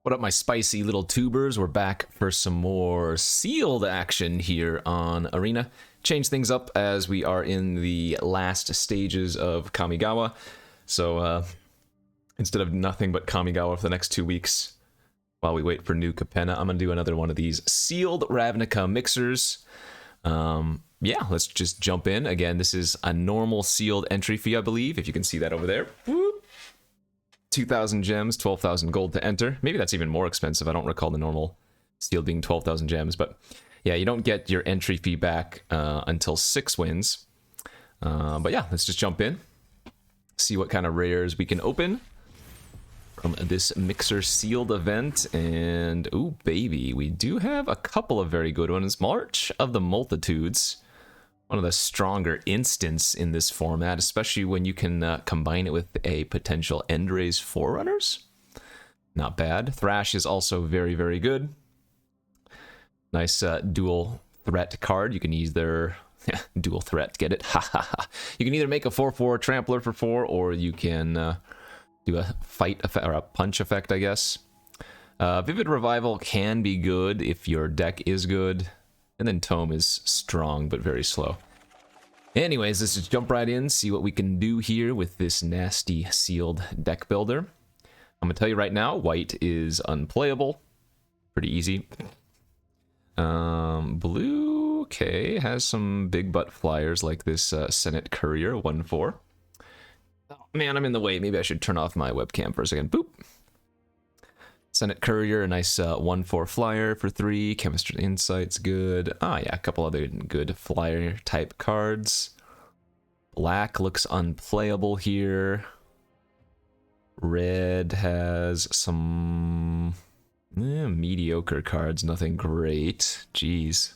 What up, my spicy little tubers? We're back for some more sealed action here on Arena. Change things up as we are in the last stages of Kamigawa. So instead of nothing but Kamigawa for the next 2 weeks, while we wait for new Capenna, I'm going to do another one of these sealed Ravnica mixers. Yeah, let's just jump in. Again, this is a normal sealed entry fee, I believe, if you can see that over there. Whoop. 2,000 gems, 12,000 gold to enter. Maybe that's even more expensive. I don't recall the normal sealed being 12,000 gems, but yeah, you don't get your entry fee back until 6 wins. But yeah, let's just jump in, see what kind of rares we can open from this mixer sealed event. And ooh, baby, we do have a couple of very good ones. March of the Multitudes, one of the stronger instants in this format, especially when you can combine it with a potential Endray's Forerunners. Not bad. Thrash is also very, very good. Nice dual threat card. You can either dual threat, get it? Ha ha ha. You can either make a 4/4 trampler for 4, or you can do a fight effect or a punch effect, I guess. Vivid Revival can be good if your deck is good. And then Tome is strong, but very slow. Anyways, let's just jump right in, see what we can do here with this nasty sealed deck builder. I'm going to tell you right now, white is unplayable. Pretty easy. Blue, okay, has some big butt flyers like this Senate Courier 1/4. Oh, man, I'm in the way. Maybe I should turn off my webcam for a second. Boop. Senate Courier, a nice 1/4 flyer for 3. Chemistry Insight's good. Ah, yeah, a couple other good flyer type cards. Black looks unplayable here. Red has some mediocre cards, nothing great. Jeez.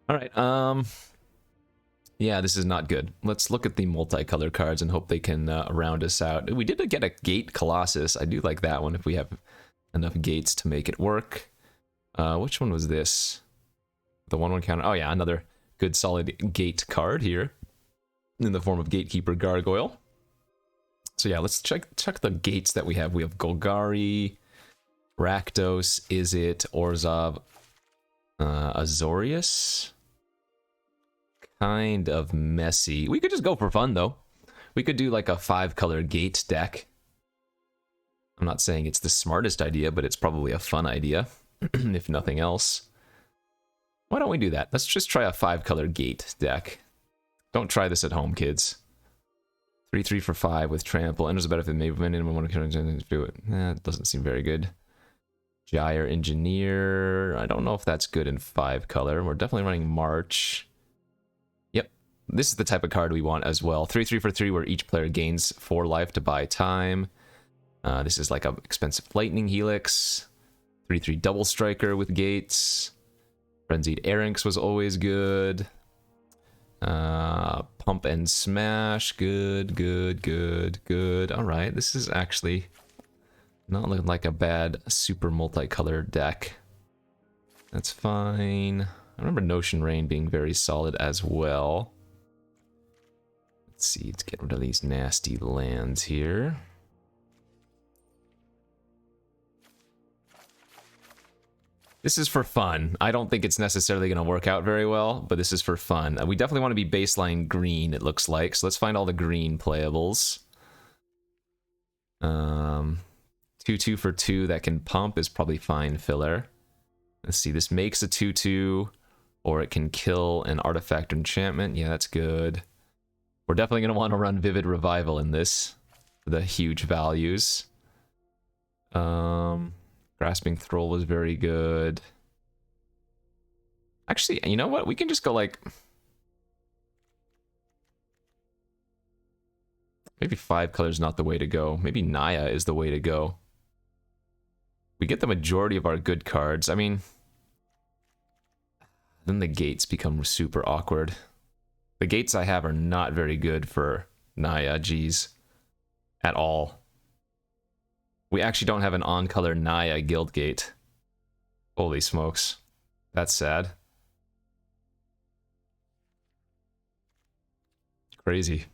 All right, yeah, this is not good. Let's look at the multicolor cards and hope they can round us out. We did get a Gate Colossus. I do like that one if we have enough gates to make it work. Which one was this? The 1/1 counter. Oh yeah, another good solid gate card here in the form of Gatekeeper Gargoyle. So yeah, let's check the gates that we have. We have Golgari, Rakdos, Izzet, Orzhov, Azorius. Kind of messy. We could just go for fun though. We could do like a 5-color gate deck. I'm not saying it's the smartest idea, but it's probably a fun idea, if nothing else. Why don't we do that? Let's just try a 5-color gate deck. Don't try this at home, kids. 3/3 for 5 with trample. Enters better than movement, and we want to do it. It doesn't seem very good. Gyre Engineer. I don't know if that's good in 5-color. We're definitely running March. Yep, this is the type of card we want as well. 3/3 for 3, where each player gains 4 life to buy time. This is like an expensive Lightning Helix. 3/3 Double Striker with gates. Frenzied Erynx was always good. Pump and Smash. Good, good, good, good. Alright, this is actually not looking like a bad super multicolored deck. That's fine. I remember Notion Rain being very solid as well. Let's see, let's get rid of these nasty lands here. This is for fun. I don't think it's necessarily going to work out very well, but this is for fun. We definitely want to be baseline green, it looks like. So let's find all the green playables. 2/2 for 2 that can pump is probably fine filler. Let's see, this makes a 2/2, or it can kill an artifact or enchantment. Yeah, that's good. We're definitely going to want to run Vivid Revival in this, for the huge values. Grasping Thrall was very good. Actually, you know what? We can just go like... Maybe 5-color is not the way to go. Maybe Naya is the way to go. We get the majority of our good cards. I mean... Then the gates become super awkward. The gates I have are not very good for Naya, geez. At all. We actually don't have an on-color Naya guild gate. Holy smokes. That's sad. Crazy.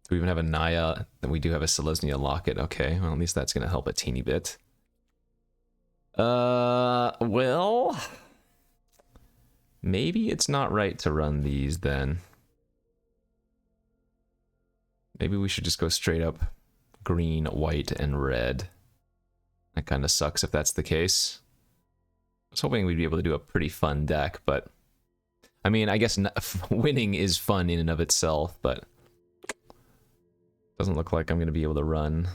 Do we even have a Naya? Then we do have a Selesnya Locket. Okay, well, at least that's going to help a teeny bit. Well... Maybe it's not right to run these then. Maybe we should just go straight up green, white, and red. That kind of sucks if that's the case. I was hoping we'd be able to do a pretty fun deck, but... I mean, I guess winning is fun in and of itself, but... Doesn't look like I'm going to be able to run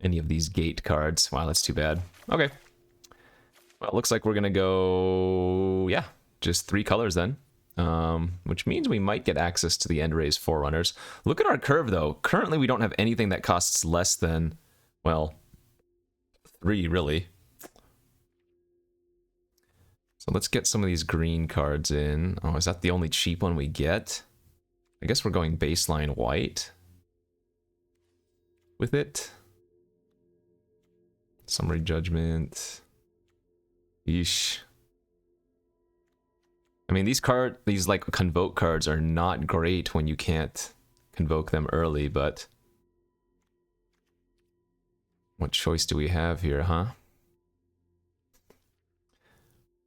any of these gate cards. Wow, that's too bad. Okay. Well, it looks like we're going to go... Yeah, just 3 colors then. Which means we might get access to the End-Raze Forerunners. Look at our curve, though. Currently, we don't have anything that costs less than, well, 3, really. So let's get some of these green cards in. Oh, is that the only cheap one we get? I guess we're going baseline white with it. Summary Judgment. Yeesh. I mean, these like convoke cards are not great when you can't convoke them early, but what choice do we have here, huh?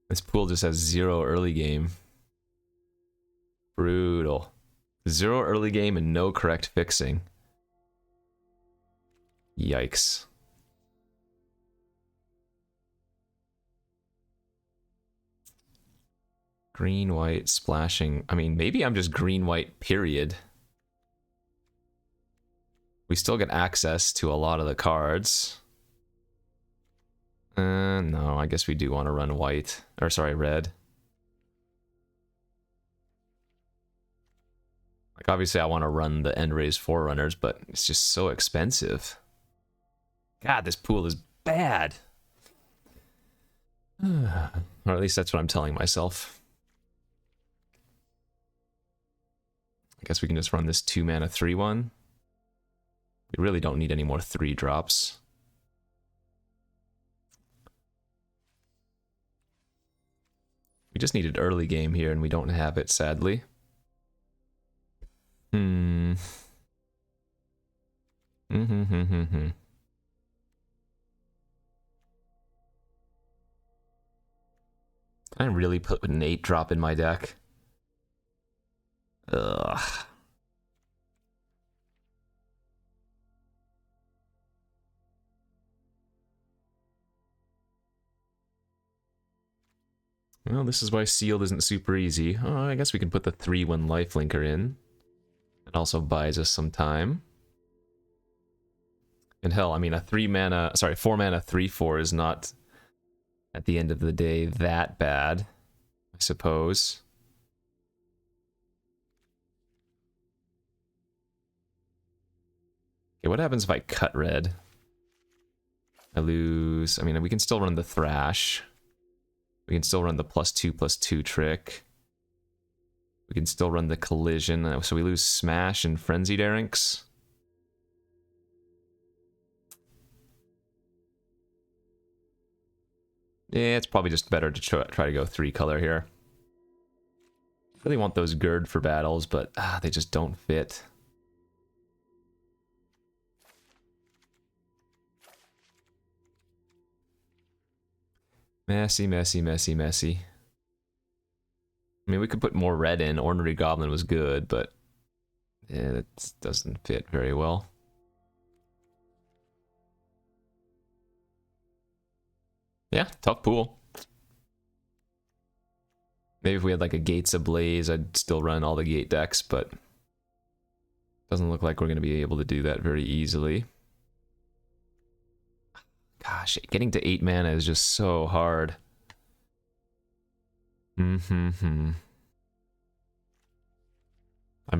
This pool just has 0 early game. Brutal. 0 early game and no correct fixing. Yikes. Green, white, splashing. I mean, maybe I'm just green, white, period. We still get access to a lot of the cards. No, I guess we do want to run white. Or, sorry, red. Like, obviously I want to run the End-Raze Forerunners, but it's just so expensive. God, this pool is bad. Or at least that's what I'm telling myself. I guess we can just run this 2-mana 3/1. We really don't need any more 3-drops. We just needed early game here, and we don't have it, sadly. I really put an 8-drop in my deck. Ugh. Well, this is why sealed isn't super easy. Oh, I guess we can put the 3/1 lifelinker in. It also buys us some time. And hell, I mean, a 4-mana 3/4 is not, at the end of the day, that bad, I suppose. Okay, what happens if I cut red? I lose. I mean, we can still run the Thrash. We can still run the +2/+2 trick. We can still run the Collision. So we lose Smash and Frenzied Erynx. Yeah, it's probably just better to try to go 3-color here. Really want those Gird for battles, but they just don't fit. Messy, messy, messy, messy. I mean, we could put more red in. Ornery Goblin was good, but yeah, it doesn't fit very well. Yeah, tough pool. Maybe if we had like a Gates Ablaze, I'd still run all the gate decks, but doesn't look like we're going to be able to do that very easily. Gosh, getting to 8 mana is just so hard. I'm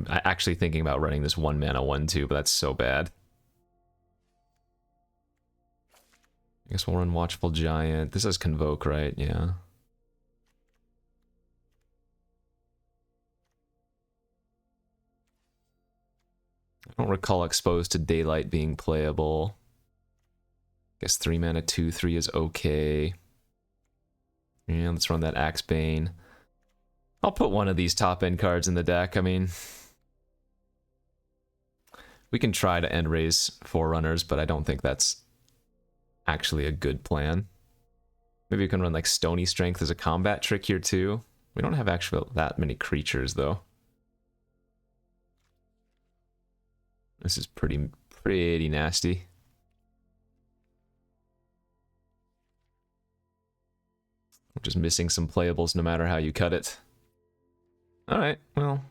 actually thinking about running this 1-mana 1/2, but that's so bad. I guess we'll run Watchful Giant. This is Convoke, right? Yeah. I don't recall Exposed to Daylight being playable. I guess 3-mana 2/3 is okay. Yeah, let's run that Axebane. I'll put one of these top-end cards in the deck. I mean, We can try to end raise Forerunners, but I don't think that's actually a good plan. Maybe we can run like Stony Strength as a combat trick here too. We don't have actually that many creatures though. This is pretty nasty. We're just missing some playables no matter how you cut it. Alright, well.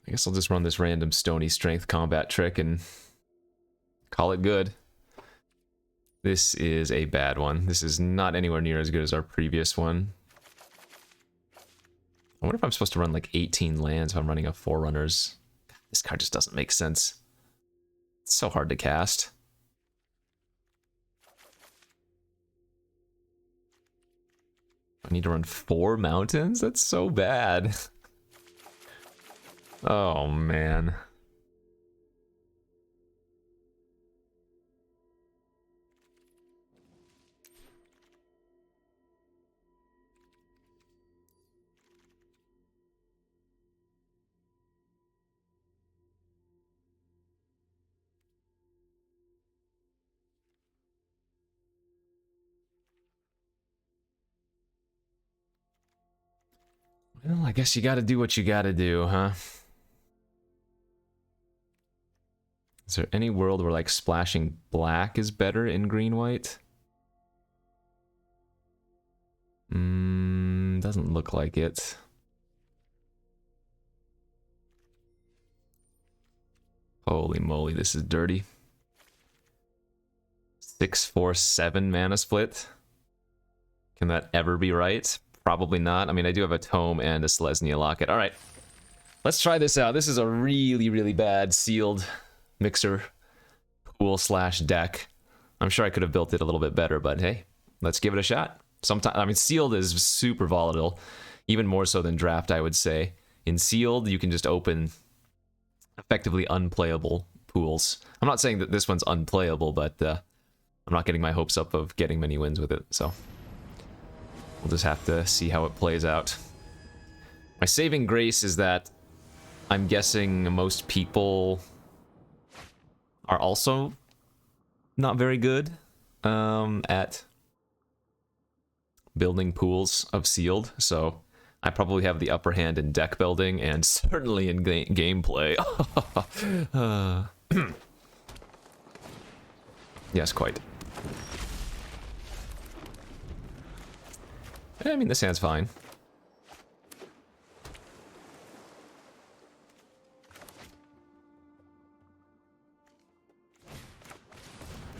I guess I'll just run this random Stony Strength combat trick and call it good. This is a bad one. This is not anywhere near as good as our previous one. I wonder if I'm supposed to run like 18 lands if I'm running a Forerunners. This card just doesn't make sense. It's so hard to cast. I need to run 4 mountains? That's so bad. Oh, man. Well, I guess you gotta do what you gotta do, huh? Is there any world where, like, splashing black is better in green-white? Doesn't look like it. Holy moly, this is dirty. 6/4/7 mana split. Can that ever be right? Probably not. I mean, I do have a Tome and a Selesnya Locket. Alright. Let's try this out. This is a really bad sealed mixer pool / deck. I'm sure I could have built it a little bit better, but hey, let's give it a shot. Sometimes, I mean, sealed is super volatile, even more so than draft, I would say. In sealed, you can just open effectively unplayable pools. I'm not saying that this one's unplayable, but I'm not getting my hopes up of getting many wins with it, so we'll just have to see how it plays out. My saving grace is that I'm guessing most people are also not very good at building pools of sealed, so I probably have the upper hand in deck building and certainly in gameplay. Yes, quite. I mean, this hand's fine.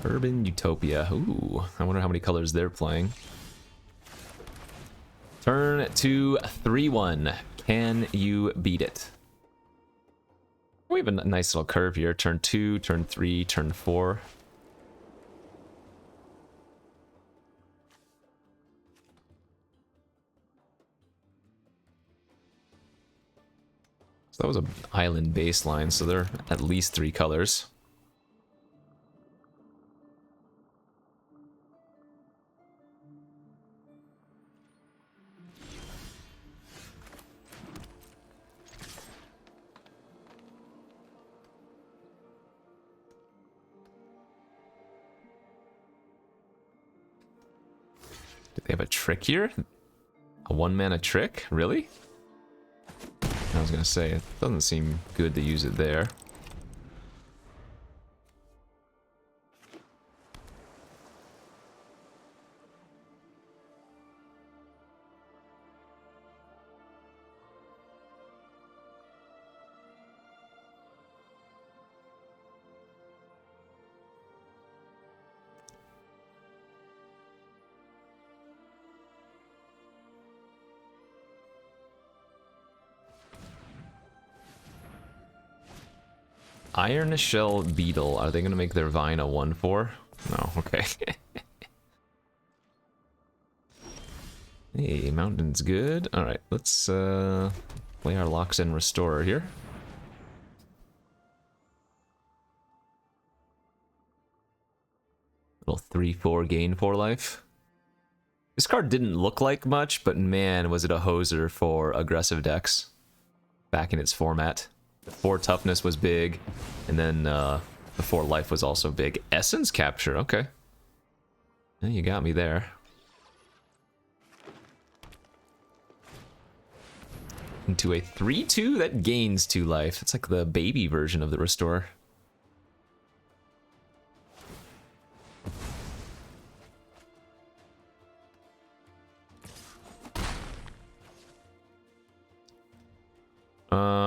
Urban Utopia. Ooh, I wonder how many colors they're playing. Turn 2, 3-1. Can you beat it? We have a nice little curve here. Turn 2, turn 3, turn 4. So that was an island baseline, so they're at least 3 colors. Do they have a trick here? A 1-mana trick? Really? I was gonna say, it doesn't seem good to use it there. Iron Shell Beetle. Are they going to make their Vine a 1/4? No, okay. Hey, Mountain's good. Alright, let's play our Loxen Restorer here. Little 3/4 gain 4 life. This card didn't look like much, but man, was it a hoser for aggressive decks back in its format. The 4 toughness was big, and then the 4 life was also big. Essence capture, okay. Yeah, you got me there. Into a 3/2 that gains 2 life. It's like the baby version of the restore.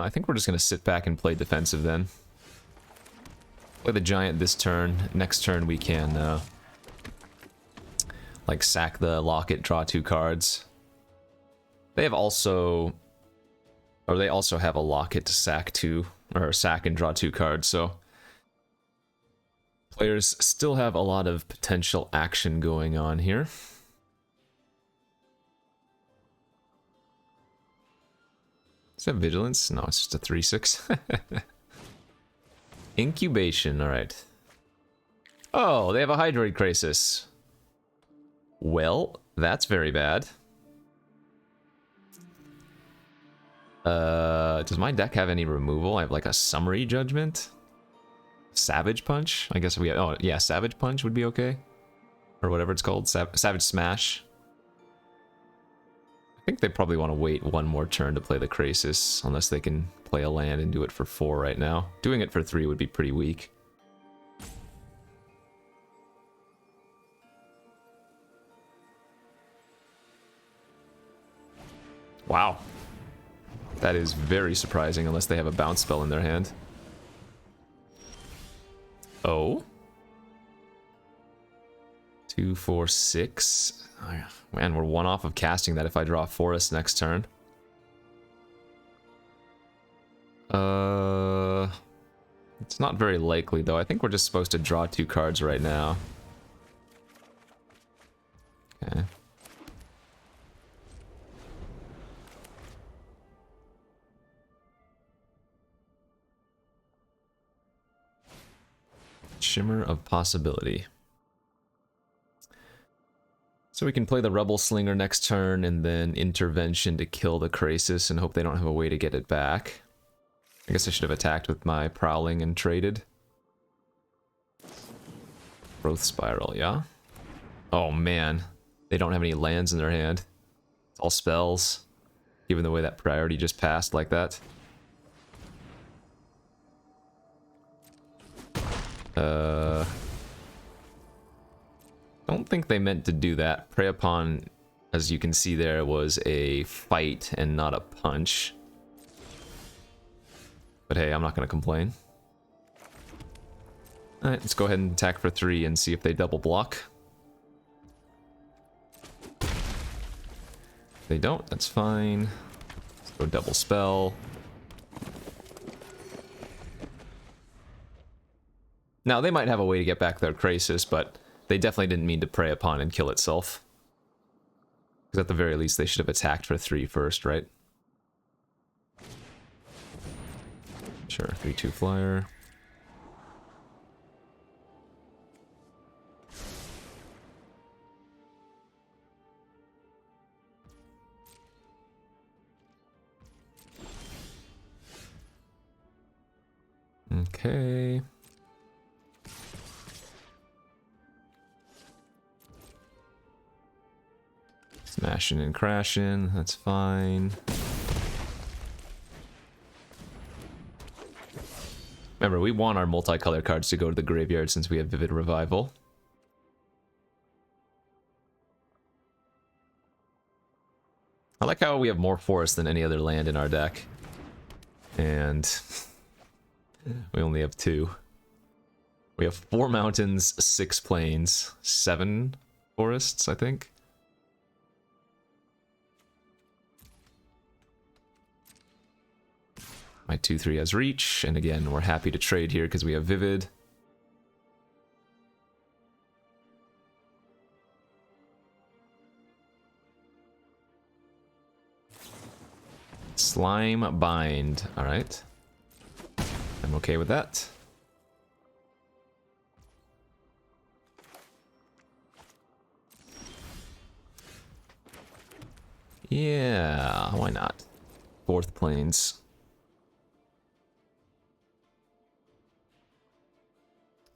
I think we're just gonna sit back and play defensive then. Play the giant this turn. Next turn we can like sack the locket, draw 2 cards. They have also, or they also have a locket to sack 2, or sack and draw 2 cards. So players still have a lot of potential action going on here. Is that vigilance? No, it's just a 3/6. Incubation, alright. Oh, they have a Hydroid Crisis. Well, that's very bad. Does my deck have any removal? I have like a Summary Judgment? Savage Punch? I guess we have, oh yeah, Savage Punch would be okay. Or whatever it's called, Savage Smash. I think they probably want to wait 1 more turn to play the Crisis, unless they can play a land and do it for 4 right now. Doing it for 3 would be pretty weak. Wow. That is very surprising, unless they have a bounce spell in their hand. Oh. 2, 4, 6. Oh, man, we're 1 off of casting that if I draw Forest next turn. It's not very likely, though. I think we're just supposed to draw 2 cards right now. Okay. Shimmer of Possibility. So we can play the Rebel Slinger next turn and then Intervention to kill the Crisis and hope they don't have a way to get it back. I guess I should have attacked with my Prowling and traded. Growth Spiral, yeah? Oh man, they don't have any lands in their hand. It's all spells, given the way that priority just passed like that. Don't think they meant to do that. Prey Upon, as you can see there, was a fight and not a punch. But hey, I'm not going to complain. Alright, let's go ahead and attack for 3 and see if they double block. If they don't, that's fine. Let's go double spell. Now, they might have a way to get back their Crisis, but they definitely didn't mean to prey upon and kill itself. Because at the very least, they should have attacked for 3 first, right? Sure, 3/2 flyer. Okay. Smashing and crashing, that's fine. Remember, we want our multicolor cards to go to the graveyard since we have Vivid Revival. I like how we have more forest than any other land in our deck. And we only have 2. We have 4 mountains, 6 plains, 7 forests, I think. My 2/3 has reach, and again, we're happy to trade here because we have Vivid. Slime Bind, alright. I'm okay with that. Yeah, why not? Fourth planes.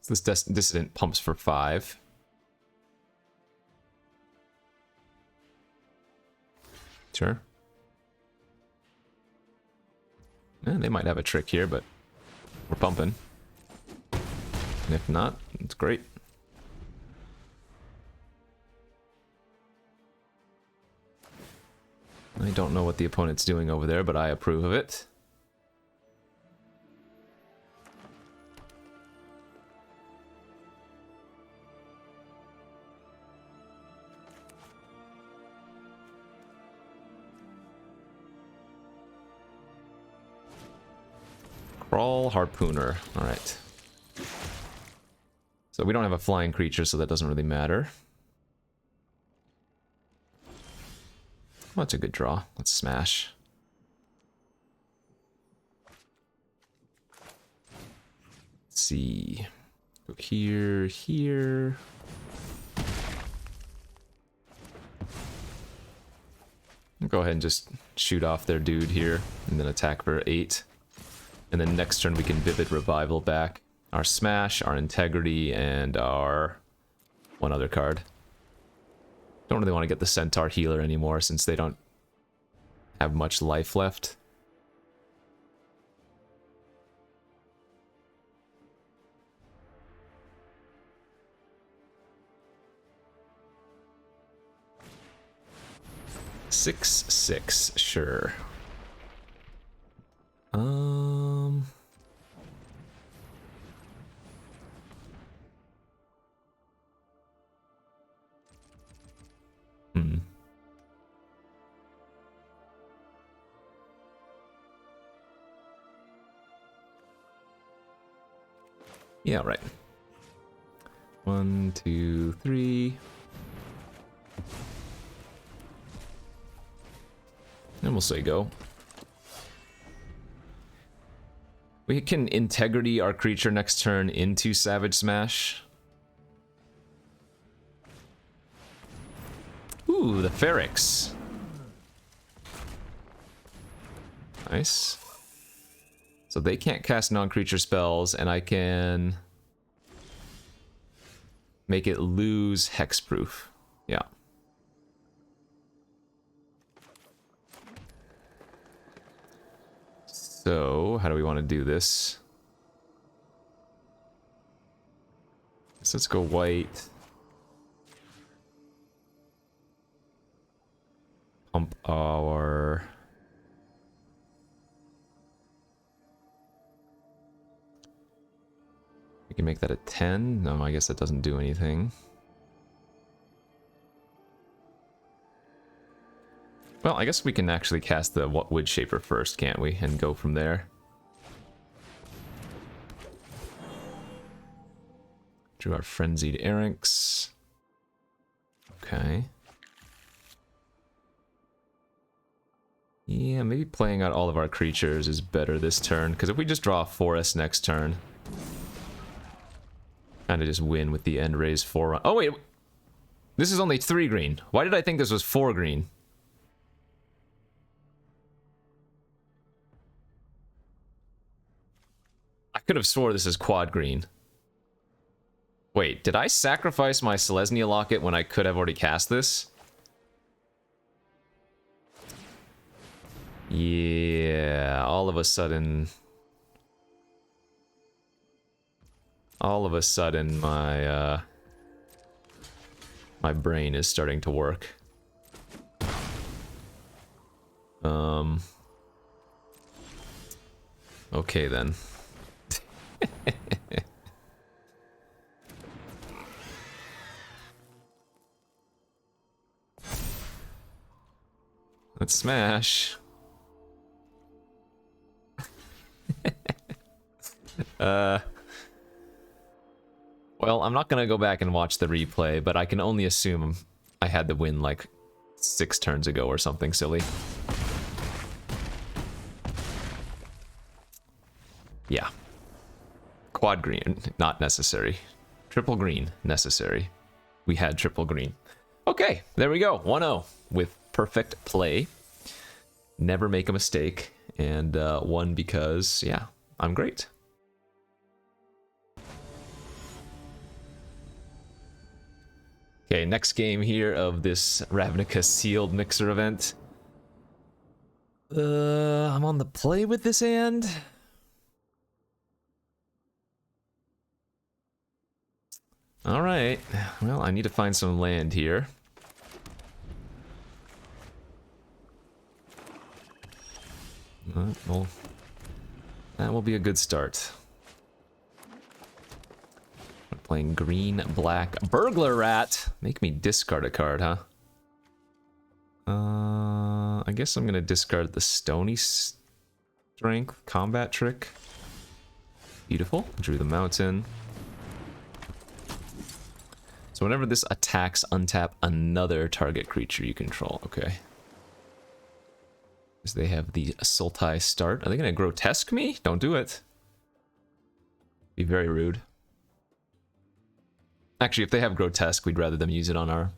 So this dissident pumps for 5. Sure. Yeah, they might have a trick here, but we're pumping. And if not, it's great. I don't know what the opponent's doing over there, but I approve of it. Crawl Harpooner. Alright. So we don't have a flying creature, so that doesn't really matter. Well, that's a good draw. Let's smash. Let's see. Go here, here. Go ahead and just shoot off their dude here, and then attack for 8. And then next turn we can Vivid Revival back our Smash, our Integrity, and our one other card. Don't really want to get the Centaur Healer anymore since they don't have much life left. Six, 6, sure. Yeah, right. 1, 2, 3. And we'll say go. We can Integrity our creature next turn into Savage Smash. Ooh, the Ferrix. Nice. So they can't cast non-creature spells, and I can make it lose hexproof. Yeah. So, how do we want to do this? So let's go white. Pump our... We can make that a 10. No, I guess that doesn't do anything. Well, I guess we can actually cast the Wood Shaper first, can't we? And go from there. Drew our Frenzied Erynx. Okay. Yeah, maybe playing out all of our creatures is better this turn, because if we just draw a Forest next turn, kind of just win with the End Raise 4. Oh wait, this is only 3 green. Why did I think this was 4 green? I could have swore this is quad green. Wait, did I sacrifice my Selesnya Locket when I could have already cast this? Yeah, all of a sudden my my brain is starting to work. Okay then. Let's smash. Well, I'm not gonna go back and watch the replay, but I can only assume I had the win like 6 turns ago or something silly. Yeah. Quad green, not necessary. Triple green, necessary. We had triple green. Okay, there we go. 1-0 with perfect play. Never make a mistake. And won because, yeah, I'm great. Okay, next game here of this Ravnica sealed mixer event. I'm on the play with this hand. All right. Well, I need to find some land here. Well, that will be a good start. I'm playing green, black, burglar rat. Make me discard a card, huh? I guess I'm gonna discard the stony strength combat trick. Beautiful. Drew the mountain. So whenever this attacks, untap another target creature you control. Okay. Because they have the Sultai start. Are they going to grotesque me? Don't do it. Be very rude. Actually, if they have grotesque, we'd rather them use it on our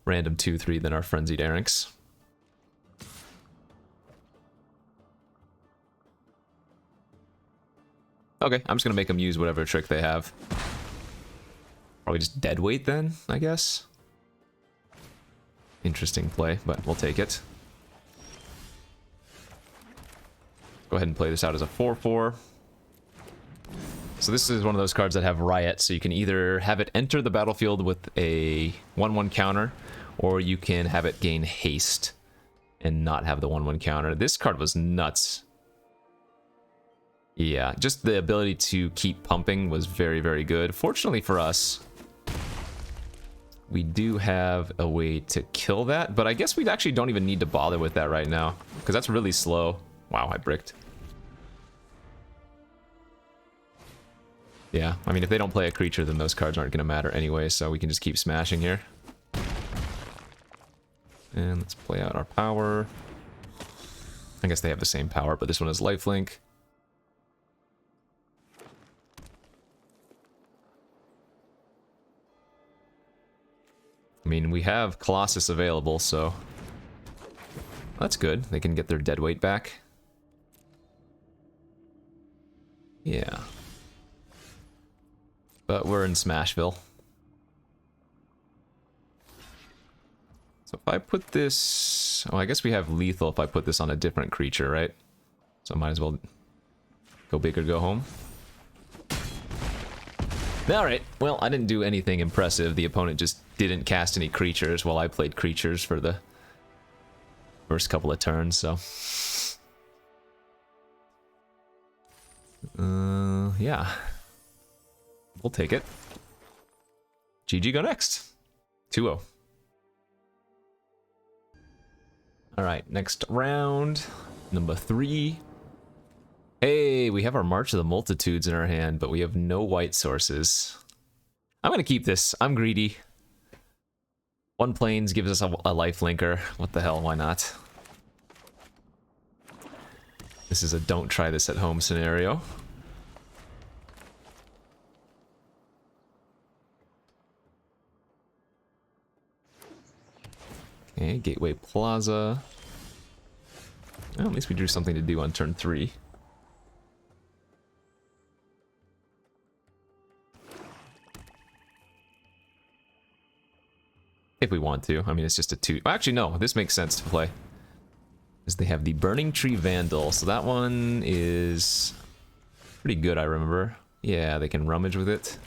random 2/3 than our frenzied Errinx. Okay, I'm just going to make them use whatever trick they have. Probably just deadweight then, I guess. Interesting play, but we'll take it. Go ahead and play this out as a 4/4. So this is one of those cards that have Riot, so you can either have it enter the battlefield with a 1/1 counter, or you can have it gain haste and not have the 1/1 counter. This card was nuts. Yeah, just the ability to keep pumping was very, very good. Fortunately for us, we do have a way to kill that, but I guess we actually don't even need to bother with that right now, because that's really slow. Wow, I bricked. Yeah, I mean, if they don't play a creature, then those cards aren't going to matter anyway, so we can just keep smashing here. And let's play out our power. I guess they have the same power, but this one is lifelink. I mean, we have Colossus available, so that's good. They can get their deadweight back. Yeah. But we're in Smashville. So if I put this... Oh, I guess we have lethal if I put this on a different creature, right? So I might as well go big or go home. Alright, well, I didn't do anything impressive. The opponent just didn't cast any creatures while I played creatures for the first couple of turns, so... yeah. We'll take it. GG go next. 2-0. Alright, next round. Number 3. Hey, we have our March of the Multitudes in our hand, but we have no white sources. I'm gonna keep this. I'm greedy. 1 plains gives us a life linker. What the hell, why not? This is a don't try this at home scenario. Okay, Gateway Plaza. Well, at least we drew something to do on turn 3. If we want to. I mean, it's just a 2. Actually, no, this makes sense to play. Because they have the Burning Tree Vandal, so that one is pretty good, I remember. Yeah, they can rummage with it.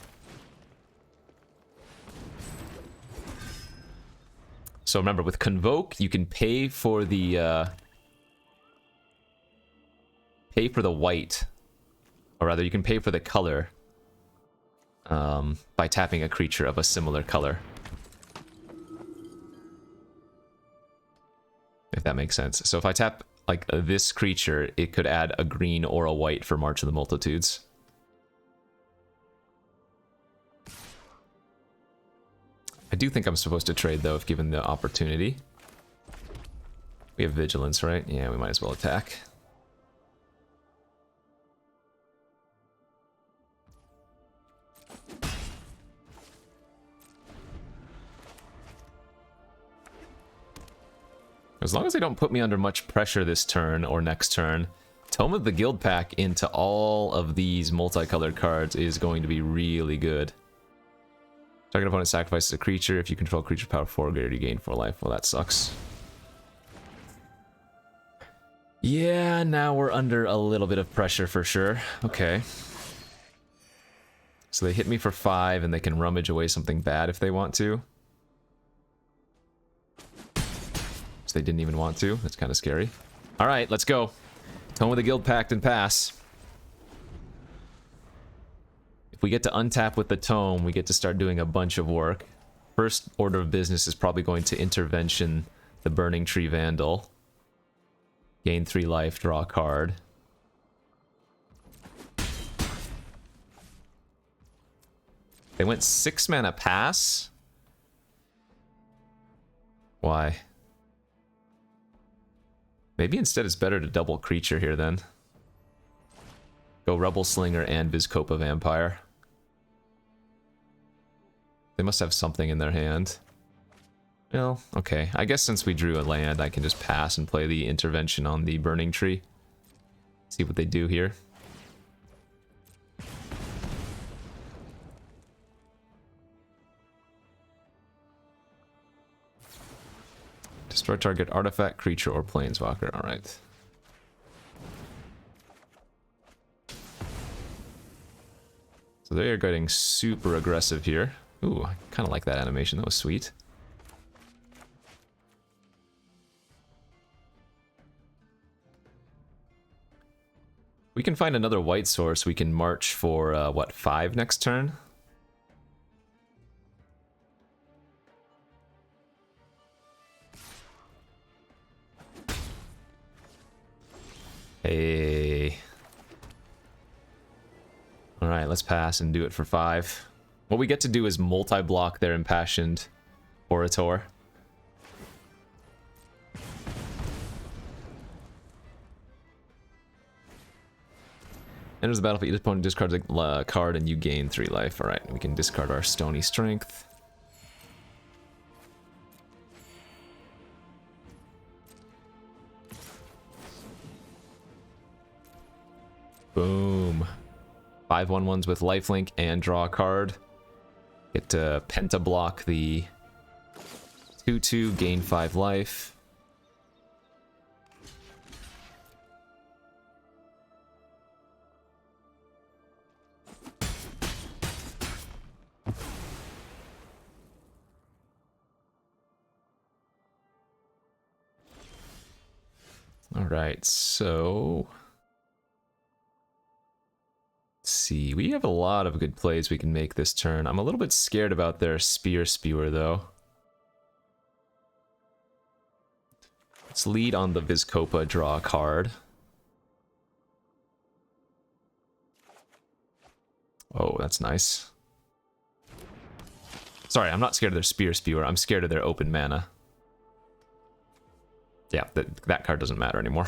So remember, with Convoke, you can pay for the white. Or rather, you can pay for the color by tapping a creature of a similar color. If that makes sense. So if I tap, like, this creature, it could add a green or a white for March of the Multitudes. I do think I'm supposed to trade, though, if given the opportunity. We have Vigilance, right? Yeah, we might as well attack. As long as they don't put me under much pressure this turn or next turn, Tome of the Guild Pack into all of these multicolored cards is going to be really good. Target opponent sacrifices a creature. If you control creature power 4 or greater, you gain 4 life. Well, that sucks. Yeah, now we're under a little bit of pressure for sure. Okay. So they hit me for 5 and they can rummage away something bad if they want to. So they didn't even want to. That's kind of scary. Alright, let's go. Tome of the Guild Pact and pass. If we get to untap with the Tome, we get to start doing a bunch of work. First order of business is probably going to intervention the Burning Tree Vandal. Gain 3 life, draw a card. They went 6 mana pass? Why? Maybe instead it's better to double creature here then. Go Rebel Slinger and Vizkopa Vampire. They must have something in their hand. Well, okay. I guess since we drew a land, I can just pass and play the intervention on the Burning Tree. See what they do here. Destroy target artifact, creature, or planeswalker. Alright. So they are getting super aggressive here. Ooh, I kind of like that animation. That was sweet. We can find another white source. We can march for, what, 5 next turn? Hey. Alright, let's pass and do it for 5. What we get to do is multi-block their Impassioned Orator. Enters the battlefield, each opponent discards a card and you gain 3 life. Alright, we can discard our Stony Strength. Boom. 5/1/1s with lifelink and draw a card. Get to pentablock the 2/2, gain 5 life. Alright, so... let's see, we have a lot of good plays we can make this turn. I'm a little bit scared about their Spear Spewer, though. Let's lead on the Vizkopa, draw a card. Oh, that's nice. Sorry, I'm not scared of their Spear Spewer, I'm scared of their open mana. Yeah, that card doesn't matter anymore.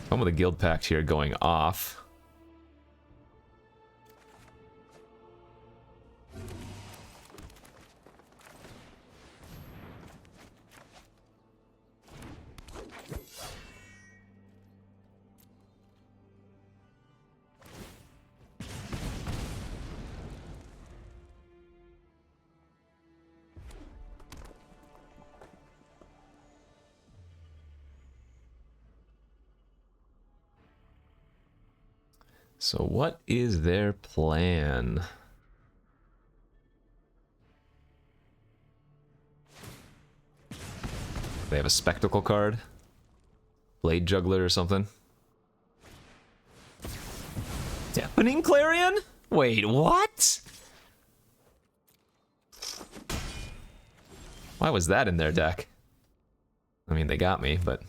One with a Guild Pact here going off. So what is their plan? They have a Spectacle card? Blade Juggler or something? Deafening Clarion? Wait, what? Why was that in their deck? I mean, they got me, but...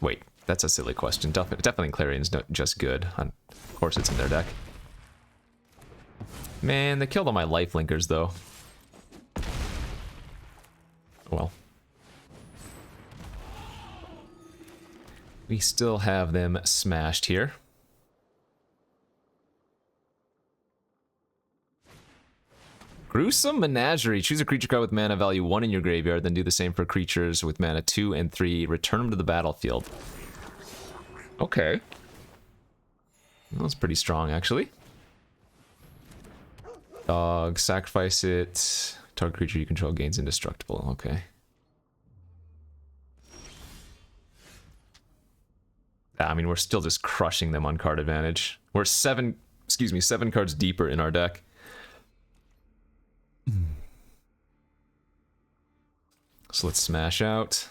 Wait, that's a silly question. Deafening Clarion's not just good. Of course it's in their deck. Man, they killed all my lifelinkers, though. Well. We still have them smashed here. Gruesome Menagerie. Choose a creature card with mana value 1 in your graveyard, then do the same for creatures with mana 2 and 3. Return them to the battlefield. Okay. That was pretty strong, actually. Dog, sacrifice it. Target creature you control gains indestructible. Okay. I mean, we're still just crushing them on card advantage. We're 7 cards deeper in our deck. So let's smash out.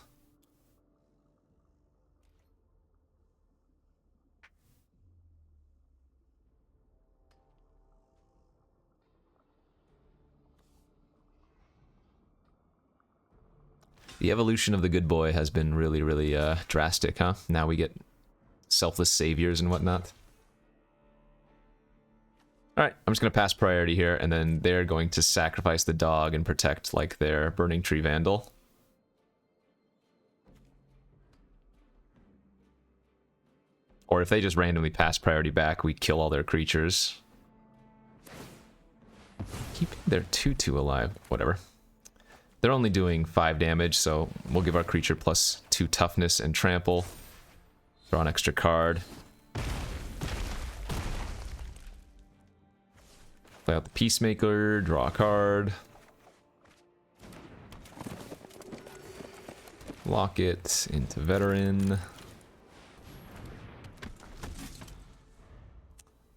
The evolution of the good boy has been really, really drastic, huh? Now we get selfless saviors and whatnot. Alright, I'm just going to pass priority here, and then they're going to sacrifice the dog and protect, like, their Burning Tree Vandal. Or if they just randomly pass priority back, we kill all their creatures. Keeping their 2/2 alive. Whatever. They're only doing 5 damage, so we'll give our creature +2 toughness and trample. Draw an extra card. Play out the Peacemaker, draw a card. Lock it into Veteran.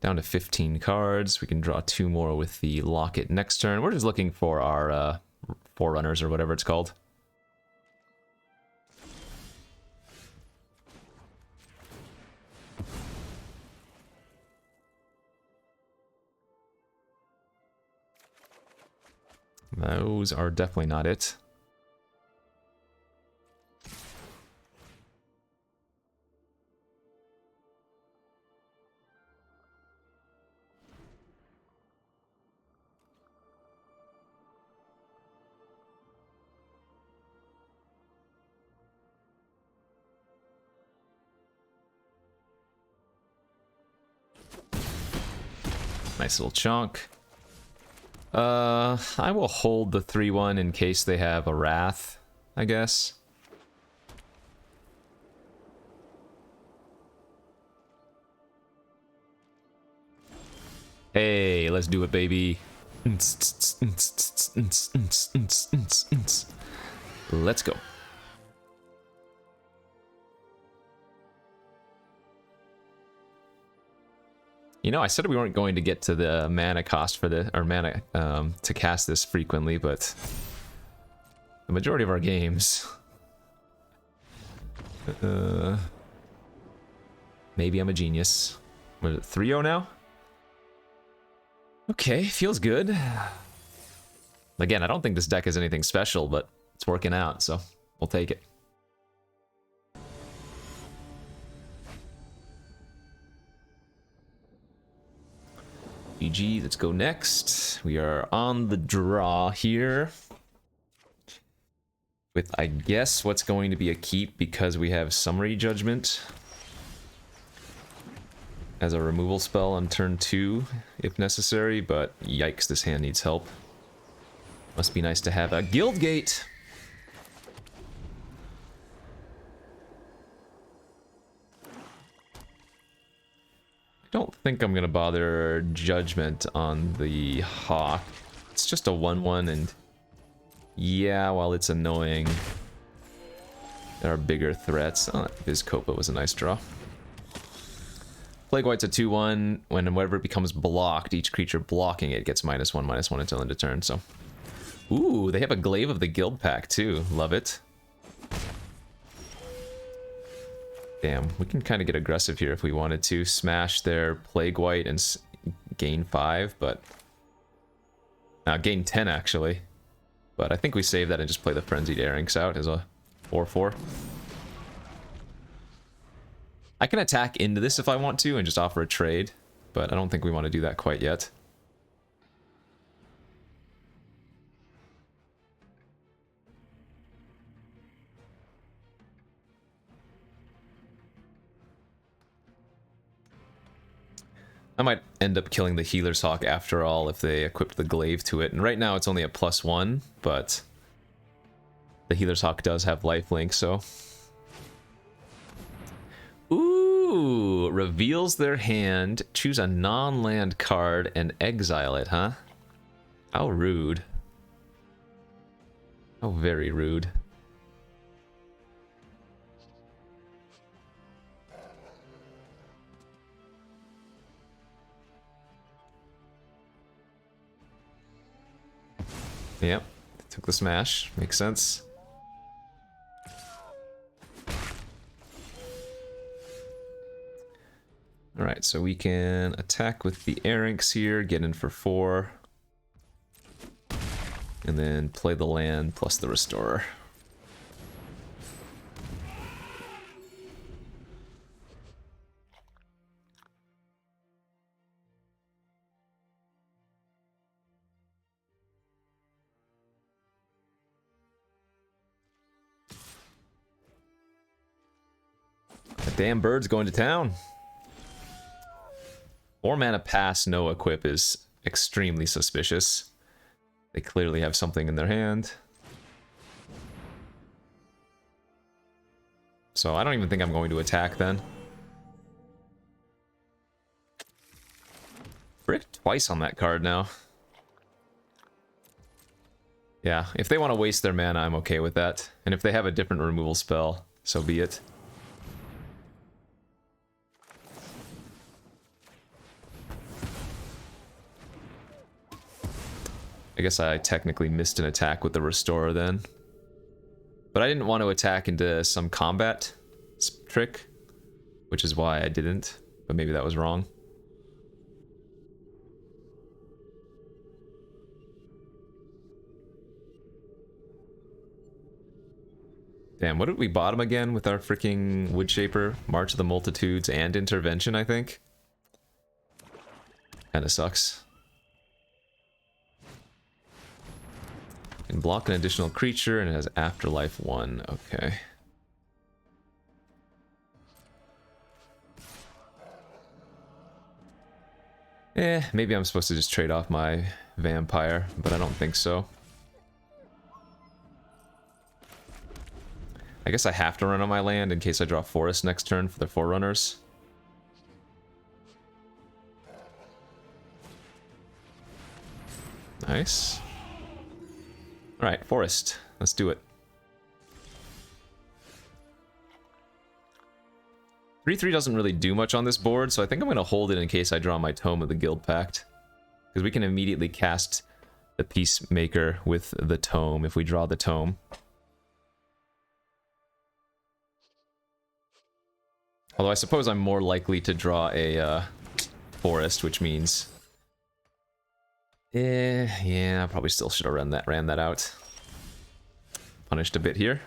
Down to 15 cards. We can draw 2 more with the Lock It next turn. We're just looking for our Forerunners or whatever it's called. Those are definitely not it. Nice little chunk. I will hold the 3/1 in case they have a Wrath, I guess. Hey, let's do it, baby. Let's go. You know, I said we weren't going to get to the mana cost for the, or mana to cast this frequently, but the majority of our games. Maybe I'm a genius. What is it, 3-0 now? Okay, feels good. Again, I don't think this deck is anything special, but it's working out, so we'll take it. GG, let's go next. We are on the draw here. With, I guess, what's going to be a keep because we have Summary Judgment as a removal spell on turn 2, if necessary, but yikes, this hand needs help. Must be nice to have a Guildgate! I don't think I'm gonna bother Judgment on the Hawk. It's just a 1/1, and yeah, while it's annoying, there are bigger threats. Oh, Vizkopa was a nice draw. Plague White's a 2/1. Whenever it becomes blocked, each creature blocking it gets -1/-1 until end of turn, so. Ooh, they have a Glaive of the Guild pack too. Love it. Damn, we can kind of get aggressive here if we wanted to. Smash their Plague White and gain 5, but... gain 10, actually. But I think we save that and just play the Frenzied Airings out as a 4/4. I can attack into this if I want to and just offer a trade, but I don't think we want to do that quite yet. I might end up killing the Healer's Hawk after all if they equip the glaive to it. And right now it's only a +1, but the Healer's Hawk does have lifelink, so... Ooh, reveals their hand, choose a non-land card, and exile it, huh? How rude. How very rude. Yep, took the smash. Makes sense. Alright, so we can attack with the Arinx here, get in for 4. And then play the land plus the Restorer. That damn bird's going to town. 4 mana pass, no equip is extremely suspicious. They clearly have something in their hand. So I don't even think I'm going to attack then. Frick, twice on that card now. Yeah, if they want to waste their mana, I'm okay with that. And if they have a different removal spell, so be it. I guess I technically missed an attack with the Restorer then. But I didn't want to attack into some combat trick, which is why I didn't. But maybe that was wrong. Damn, what did we bottom again with our freaking Woodshaper? March of the Multitudes and Intervention, I think. Kinda sucks. Can block an additional creature and it has Afterlife 1. Okay. Maybe I'm supposed to just trade off my Vampire, but I don't think so. I guess I have to run on my land in case I draw Forest next turn for the Forerunners. Nice. Alright, Forest. Let's do it. 3/3 doesn't really do much on this board, so I think I'm going to hold it in case I draw my Tome of the Guild Pact. Because we can immediately cast the Peacemaker with the Tome if we draw the Tome. Although I suppose I'm more likely to draw a Forest, which means... yeah, I probably still should have ran that out. Punished a bit here.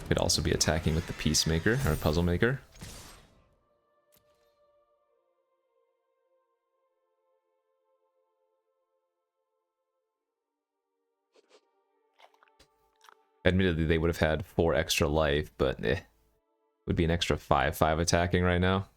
Could also be attacking with the Peacemaker, or Puzzle Maker. Admittedly, they would have had 4 extra life, but would be an extra 5/5 attacking right now.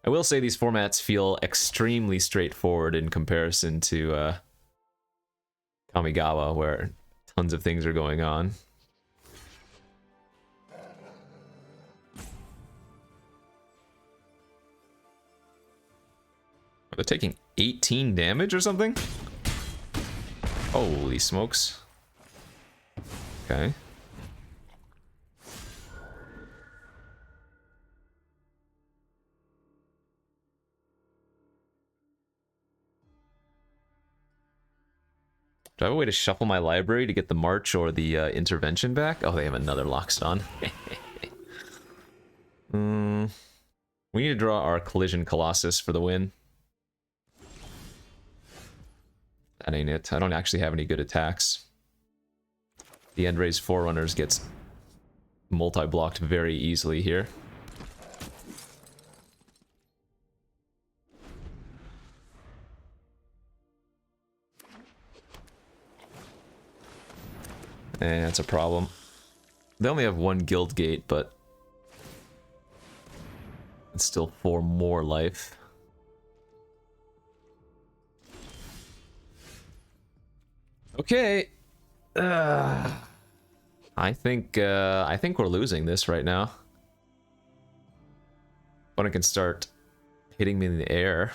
I will say these formats feel extremely straightforward in comparison to Kamigawa, where tons of things are going on. They're taking 18 damage or something? Holy smokes. Okay. Do I have a way to shuffle my library to get the March or the Intervention back? Oh, they have another Lockstone. We need to draw our Collision Colossus for the win. That ain't it. I don't actually have any good attacks. The Endray's Forerunners gets multi-blocked very easily here. That's a problem. They only have one guild gate, but it's still 4 more life. Okay. I think we're losing this right now. Opponent can start hitting me in the air.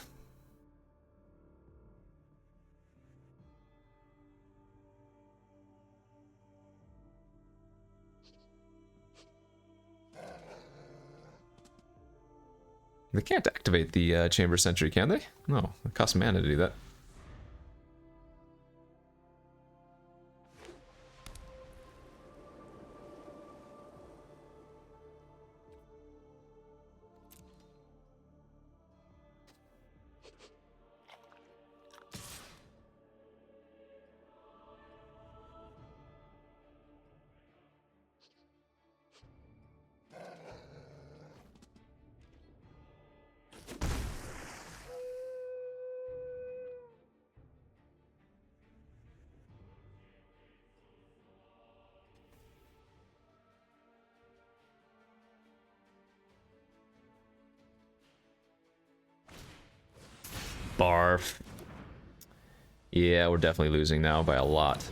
They can't activate the Chamber Sentry, can they? No, it costs mana to do that. Barf. Yeah, we're definitely losing now by a lot.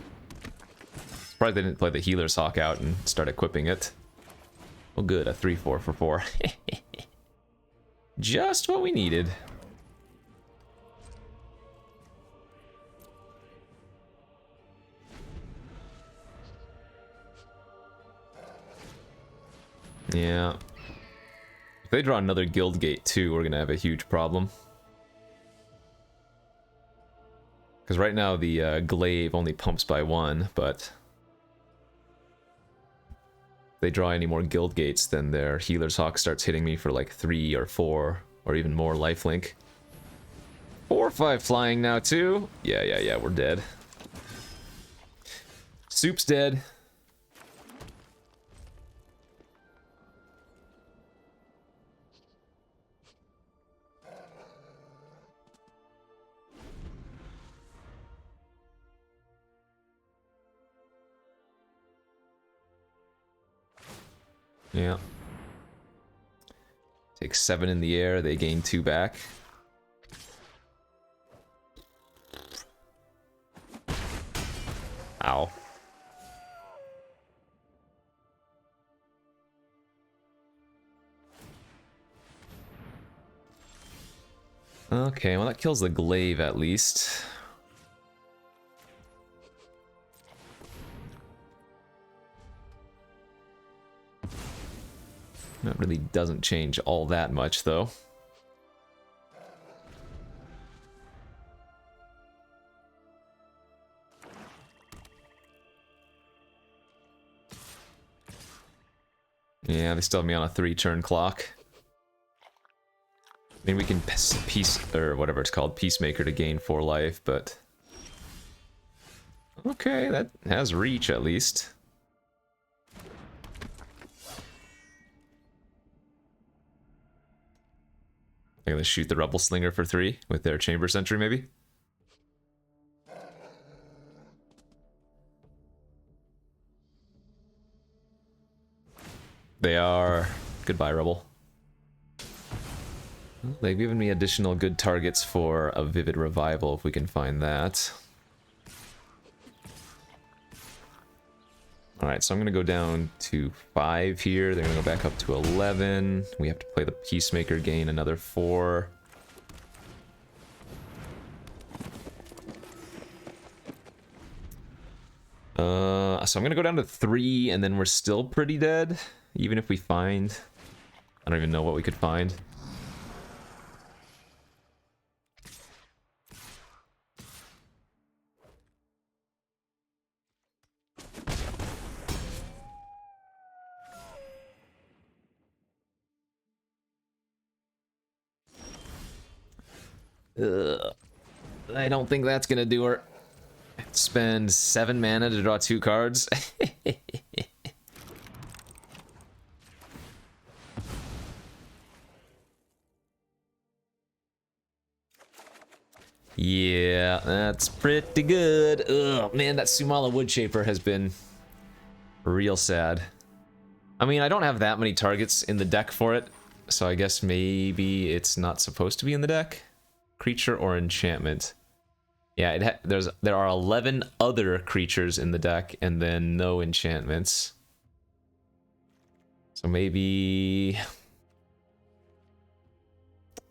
Surprised they didn't play the Healer's Hawk out and start equipping it. Well, good, a 3-4 for 4. Just what we needed. Yeah. If they draw another guild gate too, we're gonna have a huge problem. Because right now the glaive only pumps by 1, but if they draw any more guild gates, then their Healer's Hawk starts hitting me for like 3 or 4 or even more lifelink. 4 or 5 flying now too. Yeah, we're dead. Soup's dead. Yeah. Take 7 in the air, they gain 2 back. Ow. Okay, well that kills the glaive at least. That really doesn't change all that much, though. Yeah, they still have me on a 3-turn clock. I mean, we can peace, or whatever it's called, Peacemaker to gain 4 life, but... Okay, that has reach at least. I'm gonna shoot the Rebel Slinger for 3 with their Chamber Sentry, maybe? They are. Goodbye, Rebel. Well, they've given me additional good targets for a Vivid Revival, if we can find that. Alright, so I'm gonna go down to 5 here. They're gonna go back up to 11. We have to play the Peacemaker, gain another 4. So I'm gonna go down to 3, and then we're still pretty dead. Even if we find... I don't even know what we could find. I don't think that's gonna do her. Spend 7 mana to draw 2 cards. Yeah, that's pretty good. Ugh, man, that Sumala Woodshaper has been Real sad. I mean, I don't have that many targets in the deck for it, so I guess maybe it's not supposed to be in the deck. Creature or enchantment. Yeah, there are 11 other creatures in the deck, and then no enchantments. So maybe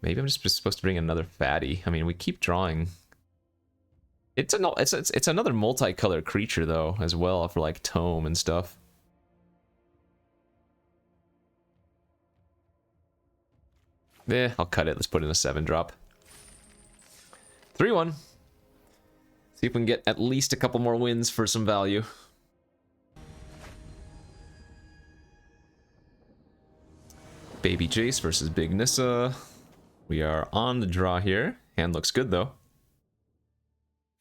I'm just supposed to bring another fatty. I mean, we keep drawing. It's another multicolored creature though, as well, for like tome and stuff. Yeah, I'll cut it. Let's put in a 7-drop. 3-1. See if we can get at least a couple more wins for some value. Baby Jace versus Big Nissa. We are on the draw here. Hand looks good though.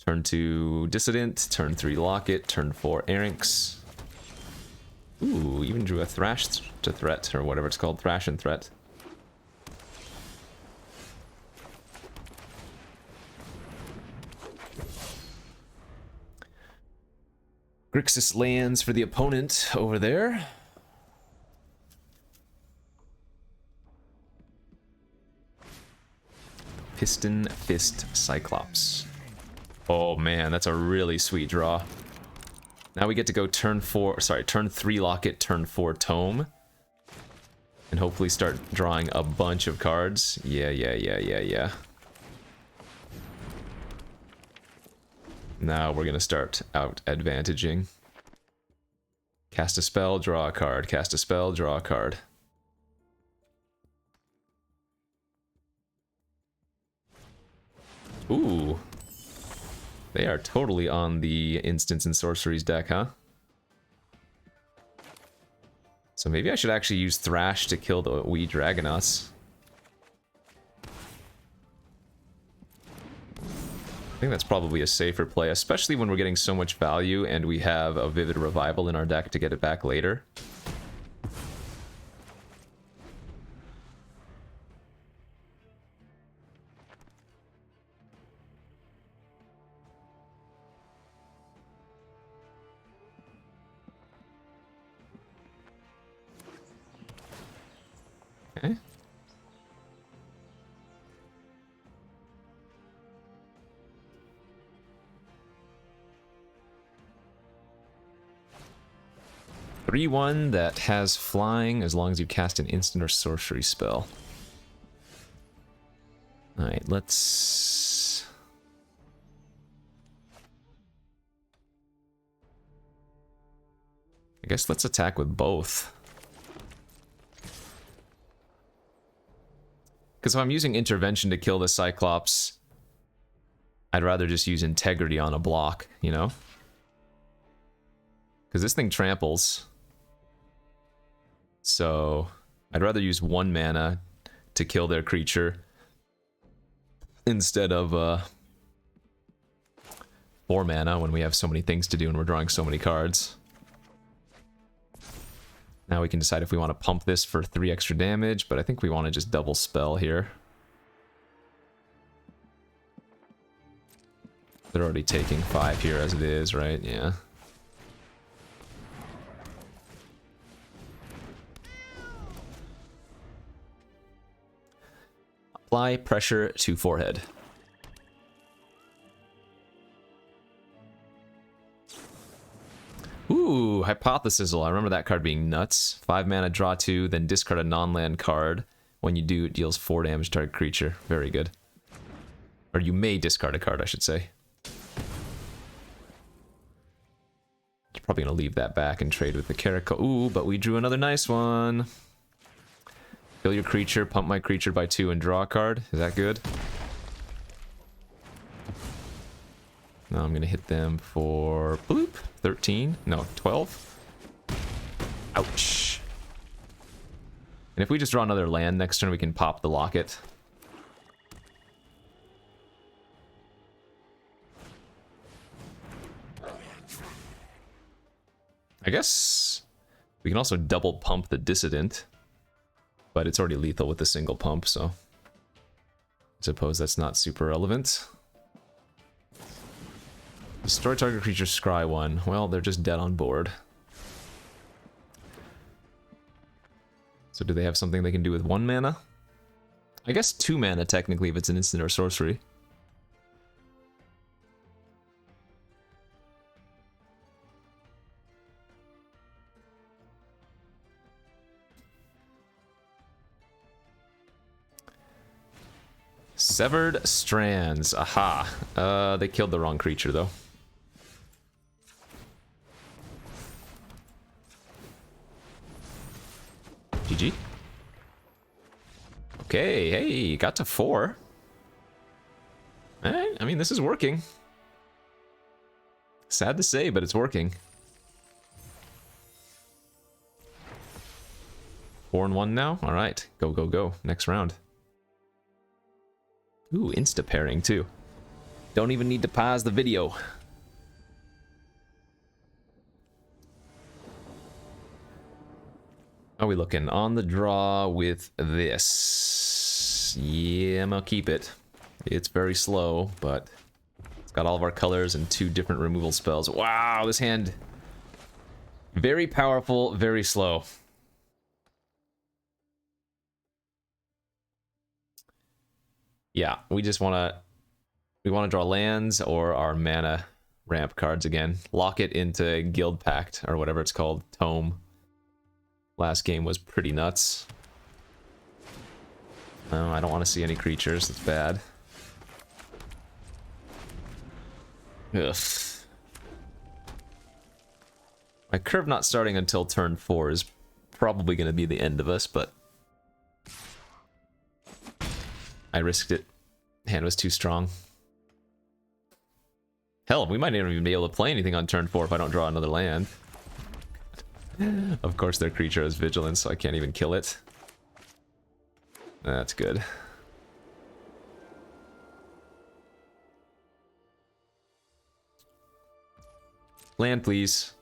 Turn 2 Dissident, turn 3 Locket, turn 4 Erynx. Ooh, even drew a Thrash to threat, or whatever it's called, Thrash and threat. Grixis lands for the opponent over there. Piston Fist Cyclops. Oh man, that's a really sweet draw. Now we get to go turn 3 Locket, turn 4 Tome. And hopefully start drawing a bunch of cards. Yeah. Now we're gonna start out advantaging. Cast a spell, draw a card. Cast a spell, draw a card. Ooh. They are totally on the instants and sorceries deck, huh? So maybe I should actually use Thrash to kill the wee Dragonauts. I think that's probably a safer play, especially when we're getting so much value and we have a Vivid Revival in our deck to get it back later. Okay. Three-one that has flying as long as you cast an instant or sorcery spell. Alright, let's... I guess let's attack with both. Because if I'm using Intervention to kill the Cyclops, I'd rather just use Integrity on a block, you know? Because this thing tramples. So, I'd rather use 1 mana to kill their creature instead of 4 mana when we have so many things to do and we're drawing so many cards. Now we can decide if we want to pump this for 3 extra damage, but I think we want to just double spell here. They're already taking 5 here as it is, right? Yeah. Apply pressure to forehead. Ooh, Hypothesizzle. I remember that card being nuts. 5 mana, draw 2, then discard a non-land card. When you do, it deals 4 damage to target creature. Very good. Or you may discard a card, I should say. Probably gonna leave that back and trade with the Caracal. Ooh, but we drew another nice one. Kill your creature, pump my creature by 2 and draw a card. Is that good? Now I'm gonna hit them for bloop. 13? No, 12? Ouch. And if we just draw another land next turn, we can pop the Locket. I guess we can also double pump the Dissident. But it's already lethal with a single pump, so I suppose that's not super relevant. Destroy target creature, scry 1. Well, they're just dead on board. So do they have something they can do with 1 mana? I guess 2 mana technically if it's an instant or sorcery. Severed Strands. Aha. They killed the wrong creature though. GG. Okay, hey, got to 4. Alright, I mean, this is working. Sad to say, but it's working. 4-1 now? Alright, go, go, go. Next round. Ooh, insta pairing too. Don't even need to pause the video. How are we looking? On the draw with this. Yeah, I'm gonna keep it. It's very slow, but it's got all of our colors and 2 different removal spells. Wow, this hand. Very powerful, very slow. Yeah, we just want to draw lands or our mana ramp cards again. Lock it into Guild Pact or whatever it's called, Tome. Last game was pretty nuts. No, I don't want to see any creatures. It's bad. Ugh. My curve not starting until turn 4 is probably going to be the end of us, but I risked it. Hand was too strong. Hell, we might not even be able to play anything on turn 4 if I don't draw another land. Of course their creature has vigilance, so I can't even kill it. That's good. Land, please.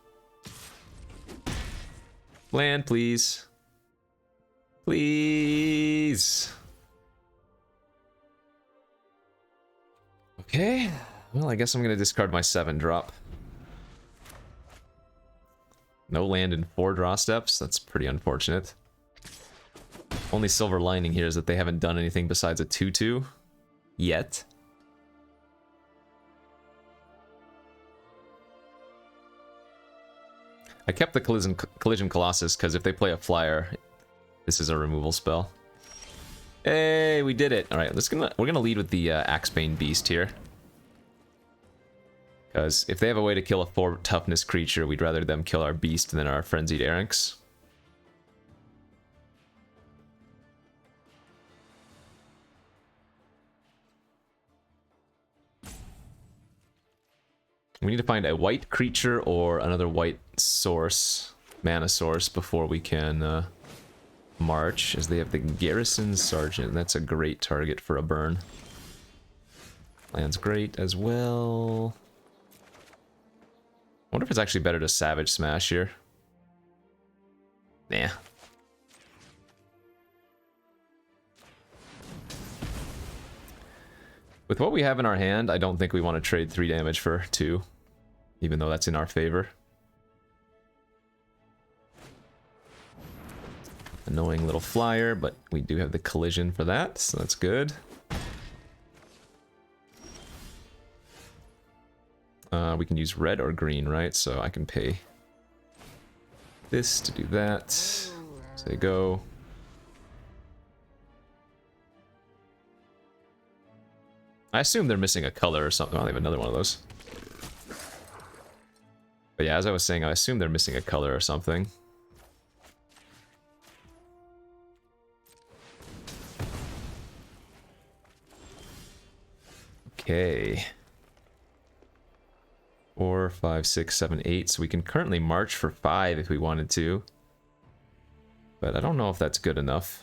Land, please. Please. Okay. Well, I guess I'm gonna discard my 7-drop. No land in 4 draw steps. That's pretty unfortunate. Only silver lining here is that they haven't done anything besides a 2/2 yet. I kept the Collision Colossus because if they play a flyer, this is a removal spell. Hey, we did it! All right, we're gonna lead with the Axebane Beast here. Because if they have a way to kill a 4 toughness creature, we'd rather them kill our beast than our Frenzied Erranx. We need to find a white creature or another white source, mana source, before we can march, as they have the Garrison Sergeant. That's a great target for a burn. Land's great as well. I wonder if it's actually better to Savage Smash here. Nah. With what we have in our hand, I don't think we want to trade 3 damage for 2, even though that's in our favor. Annoying little flyer, but we do have the collision for that, so that's good. We can use red or green, right? So I can pay this to do that. Say go. I assume they're missing a color or something. Oh, they have another one of those. But yeah, as I was saying, I assume they're missing a color or something. Okay. 4, 5, 6, 7, 8. So we can currently march for 5 if we wanted to. But I don't know if that's good enough.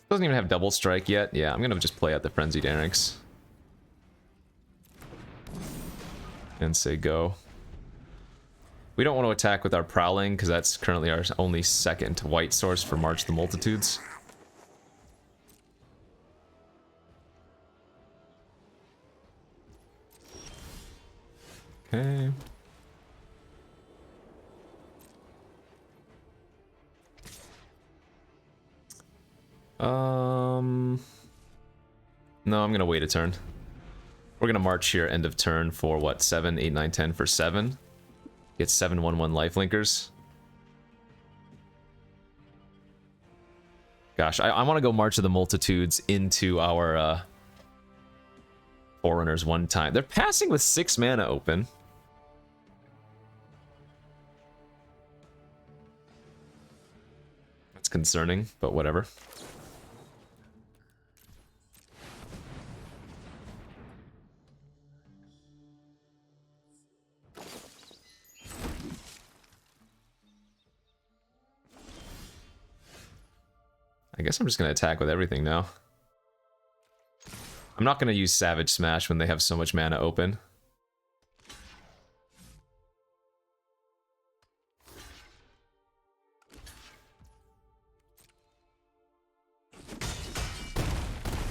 Doesn't even have double strike yet. Yeah, I'm gonna just play out the Frenzied Erranx. And say go. We don't want to attack with our Prowling, because that's currently our only second white source for March the Multitudes. Okay. No, I'm gonna wait a turn. We're gonna march here end of turn for what, 7, 8, 9, 10 for 7. Get 7 1/1 lifelinkers. Gosh, I want to go March of the Multitudes into our Forerunners one time. They're passing with 6 mana open. That's concerning, but whatever. I guess I'm just going to attack with everything now. I'm not going to use Savage Smash when they have so much mana open.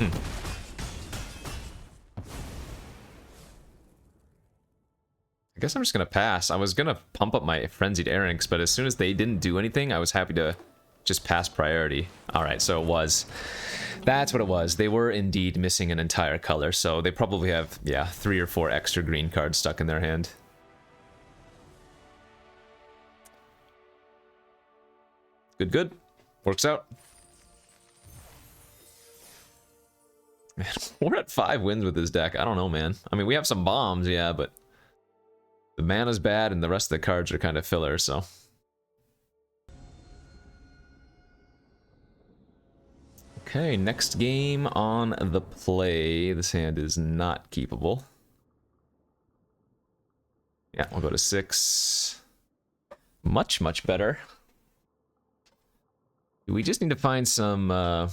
I guess I'm just going to pass. I was going to pump up my Frenzied Erranks, but as soon as they didn't do anything, I was happy to just pass priority. Alright, so it was. That's what it was. They were indeed missing an entire color, so they probably have, yeah, 3 or 4 extra green cards stuck in their hand. Good, good. Works out. Man, we're at 5 wins with this deck. I don't know, man. I mean, we have some bombs, yeah, but the mana's bad and the rest of the cards are kind of filler, so... Okay, next game on the play. This hand is not keepable. Yeah, we'll go to 6. Much, much better. We just need to find some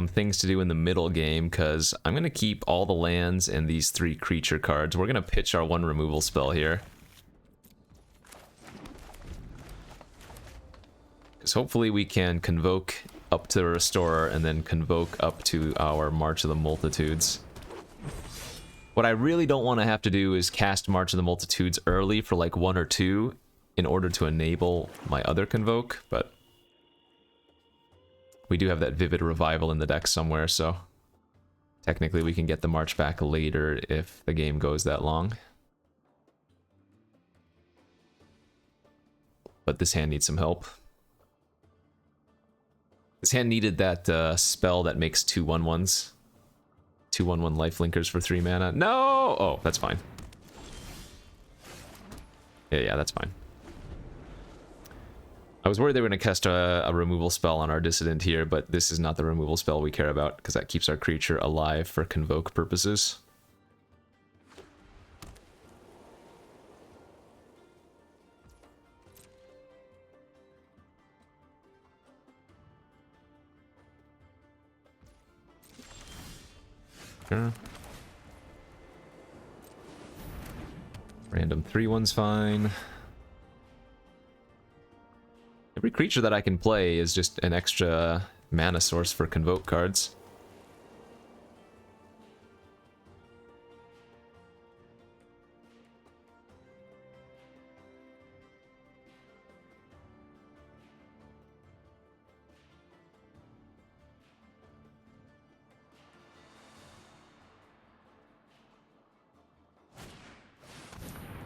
things to do in the middle game, because I'm going to keep all the lands and these 3 creature cards. We're going to pitch our 1 removal spell here. Because hopefully we can convoke up to the Restorer and then convoke up to our March of the Multitudes. What I really don't want to have to do is cast March of the Multitudes early for like 1 or 2 in order to enable my other convoke, but we do have that Vivid Revival in the deck somewhere, so technically we can get the March back later if the game goes that long. But this hand needs some help. This hand needed that spell that makes 2 1/1s. 2 1/1 lifelinkers for 3 mana. No! Oh, that's fine. Yeah, that's fine. I was worried they were going to cast a removal spell on our Dissident here, but this is not the removal spell we care about, because that keeps our creature alive for convoke purposes. Sure. Random 3/1's fine. Every creature that I can play is just an extra mana source for convoke cards.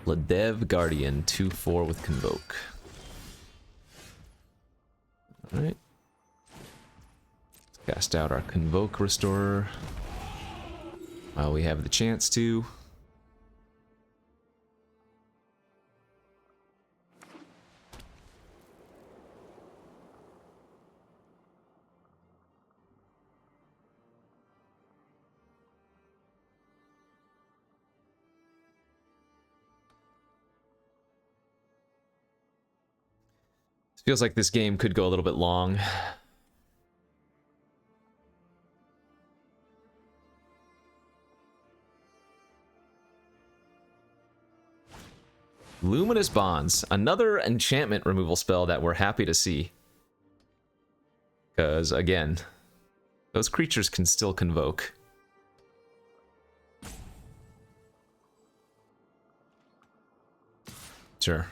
Ladev Guardian, 2/4 with Convoke. Alright. Let's cast out our Convoke Restorer while we have the chance to. Feels like this game could go a little bit long. Luminous Bonds, another enchantment removal spell that we're happy to see. Because, again, those creatures can still convoke. Sure.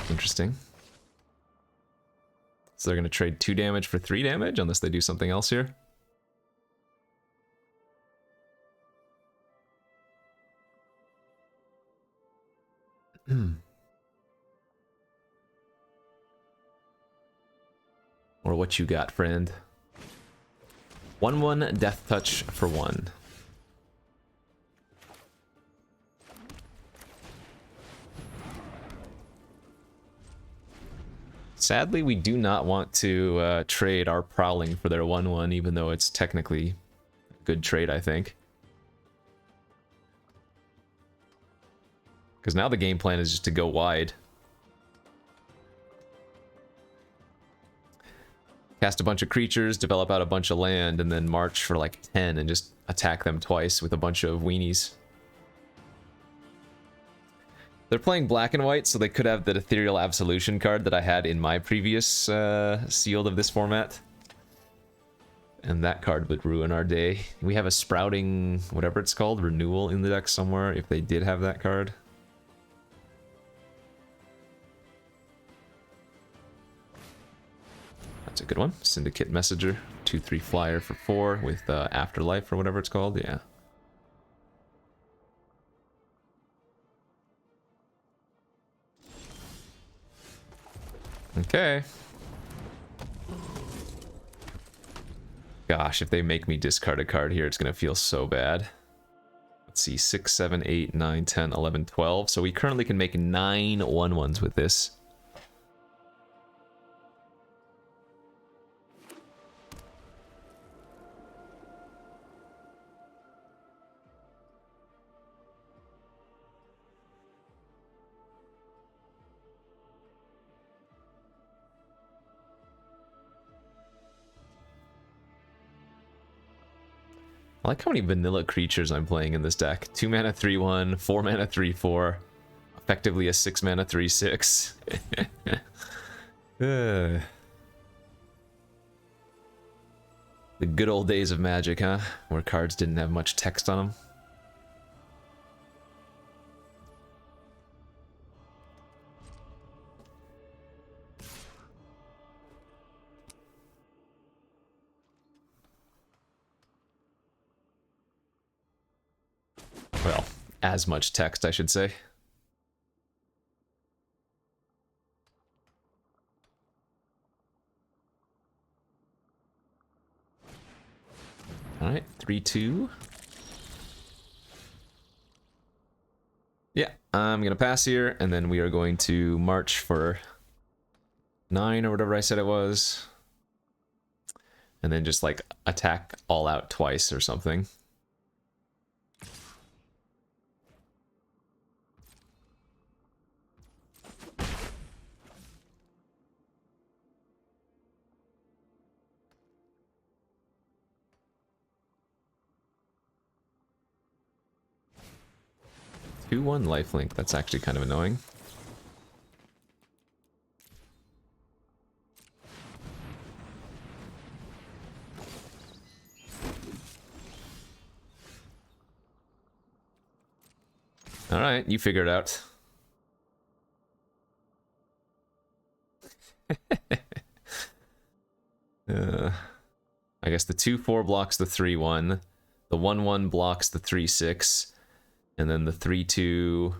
Interesting. So they're going to trade 2 damage for 3 damage, unless they do something else here. Or what you got, friend? 1/1 Death Touch for 1. Sadly, we do not want to trade our Prowling for their 1/1, even though it's technically a good trade, I think. Because now the game plan is just to go wide. Cast a bunch of creatures, develop out a bunch of land, and then march for like 10 and just attack them twice with a bunch of weenies. They're playing black and white, so they could have that Ethereal Absolution card that I had in my previous sealed of this format. And that card would ruin our day. We have a Sprouting, whatever it's called, Renewal in the deck somewhere, if they did have that card. That's a good one. Syndicate Messenger, 2/3 flyer for 4 with Afterlife or whatever it's called, yeah. Okay. Gosh, if they make me discard a card here, it's going to feel so bad. Let's see, 6, 7, 8, 9, 10, 11, 12. So we currently can make 9 1/1s with this. I like how many vanilla creatures I'm playing in this deck. 2 mana 3/1, 4 mana 3/4, effectively a 6 mana 3/6. The good old days of Magic, huh? Where cards didn't have much text on them. Well, as much text, I should say. Alright, 3/2. Yeah, I'm going to pass here, and then we are going to march for 9 or whatever I said it was. And then just, like, attack all out twice or something. One lifelink. That's actually kind of annoying. All right, you figure it out. I guess the 2/4 blocks the 3/1. The 1/1 blocks the 3/6. And then the 3/2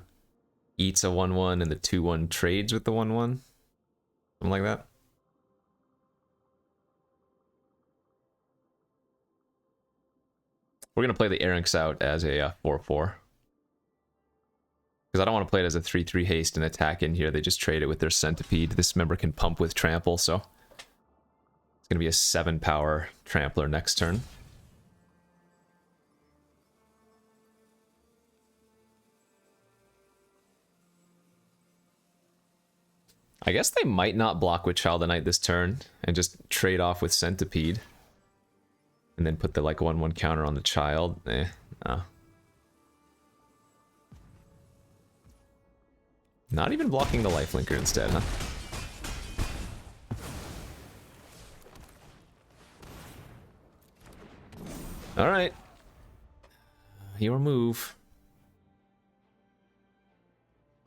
eats a 1/1, and the 2/1 trades with the 1/1. Something like that. We're going to play the Erynx out as a 4/4. Because I don't want to play it as a 3/3 haste and attack in here. They just trade it with their Centipede. This member can pump with Trample, so it's going to be a 7 power Trampler next turn. I guess they might not block with Child of Night this turn and just trade off with Centipede. And then put the like 1/1 counter on the Child. No. Not even blocking the Lifelinker instead, huh? Alright. Your move.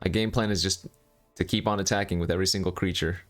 My game plan is just to keep on attacking with every single creature.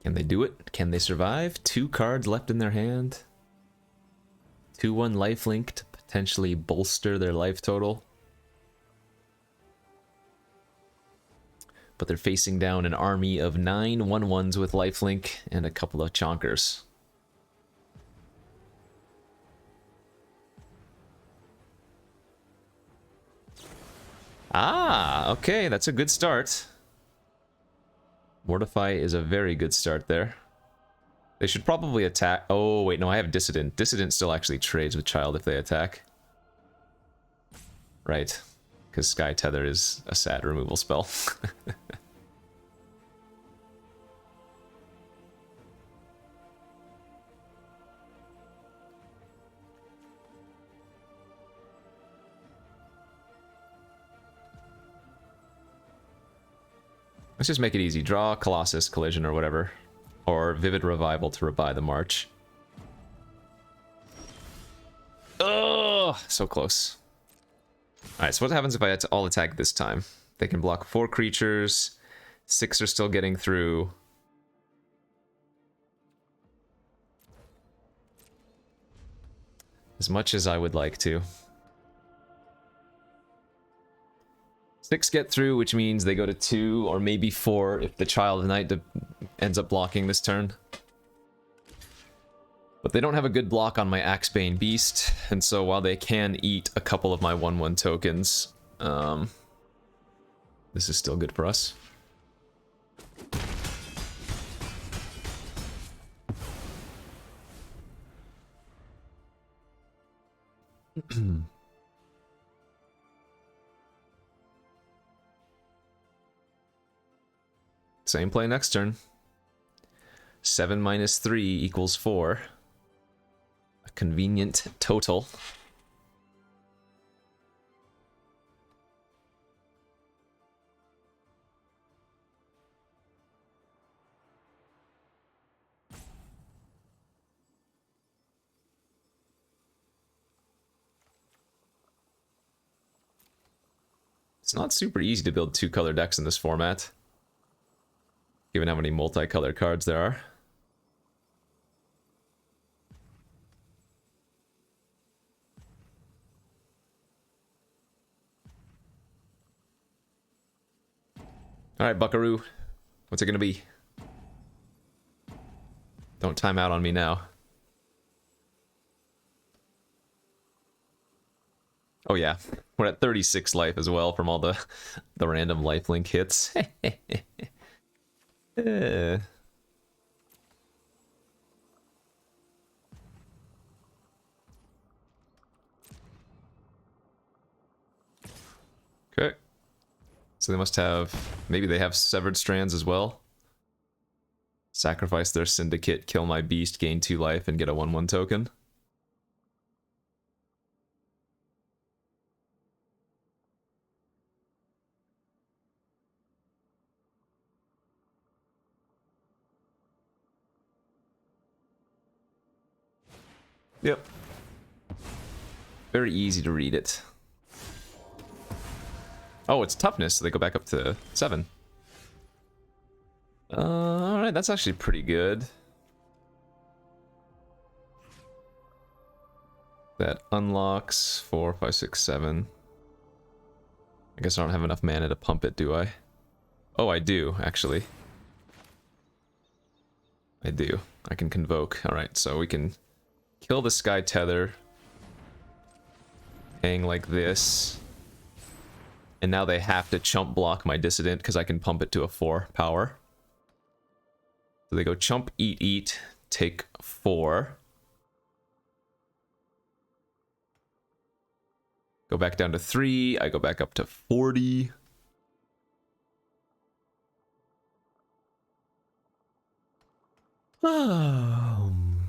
Can they do it? Can they survive? 2 cards left in their hand. 2/1 lifelink to potentially bolster their life total. But they're facing down an army of 9 1/1s with lifelink and a couple of chonkers. Ah, okay, that's a good start. Mortify is a very good start there. They should probably attack. Oh, wait, no, I have Dissident. Dissident still actually trades with Child if they attack. Right, because Sky Tether is a sad removal spell. Let's just make it easy. Draw Colossus, Collision, or whatever. Or Vivid Revival to rebuy the March. Oh, so close. Alright, so what happens if I all attack this time? They can block 4 creatures. 6 are still getting through. As much as I would like to. 6 get through, which means they go to 2 or maybe 4 if the Child Knight ends up blocking this turn. But they don't have a good block on my Axebane Beast, and so while they can eat a couple of my 1/1 tokens, this is still good for us. Same play next turn. 7 minus 3 equals 4. A convenient total. It's not super easy to build 2-color decks in this format, given how many multicolored cards there are. Alright, Buckaroo. What's it gonna be? Don't time out on me now. Oh yeah, we're at 36 life as well from all the random lifelink hits. Okay. So they must have... maybe they have Severed Strands as well. Sacrifice their Syndicate, kill my beast, gain 2 life, and get a 1/1 token. Yep. Very easy to read it. Oh, it's toughness, so they go back up to 7. Alright, that's actually pretty good. That unlocks 4, 5, 6, 7. I guess I don't have enough mana to pump it, do I? Oh, I do, actually. I do. I can convoke. Alright, so we can kill the Sky Tether. Hang like this. And now they have to chump block my Dissident because I can pump it to a 4 power. So they go chump, eat, take 4. Go back down to 3. I go back up to 40. Come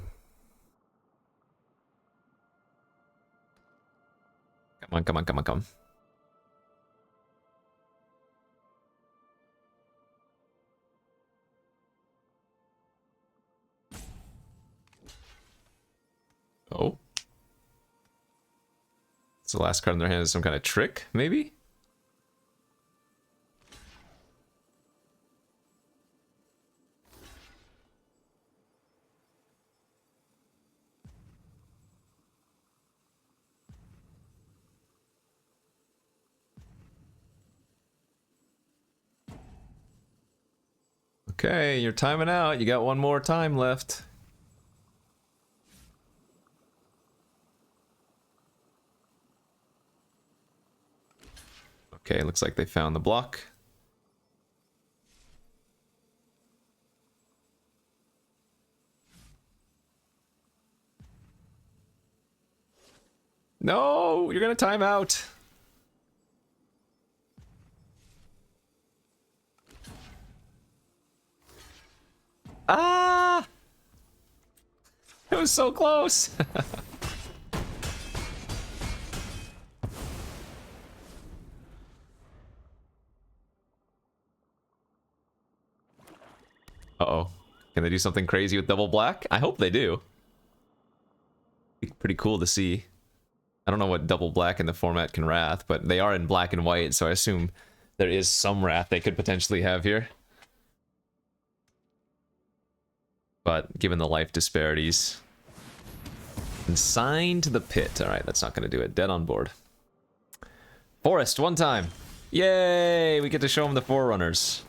on, come on, come on, come on. Oh. So the last card in their hand is some kind of trick, maybe? Okay, you're timing out. You got one more time left. Okay, looks like they found the block. No, you're gonna time out. Ah! It was so close. Uh-oh. Can they do something crazy with double black? I hope they do. Be pretty cool to see. I don't know what double black in the format can wrath, but they are in black and white, so I assume there is some wrath they could potentially have here. But given the life disparities... Consigned to the pit. Alright, that's not going to do it. Dead on board. Forest, one time. Yay! We get to show them the Forerunners.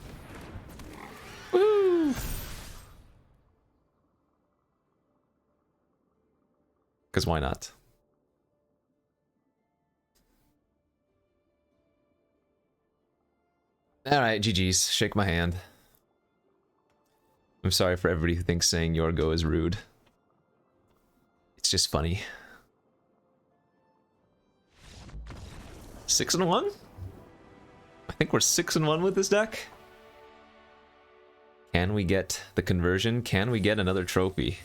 Woo! Because why not? Alright, GG's. Shake my hand. I'm sorry for everybody who thinks saying your go is rude. It's just funny. 6-1? I think we're 6-1 with this deck. Can we get the conversion? Can we get another trophy?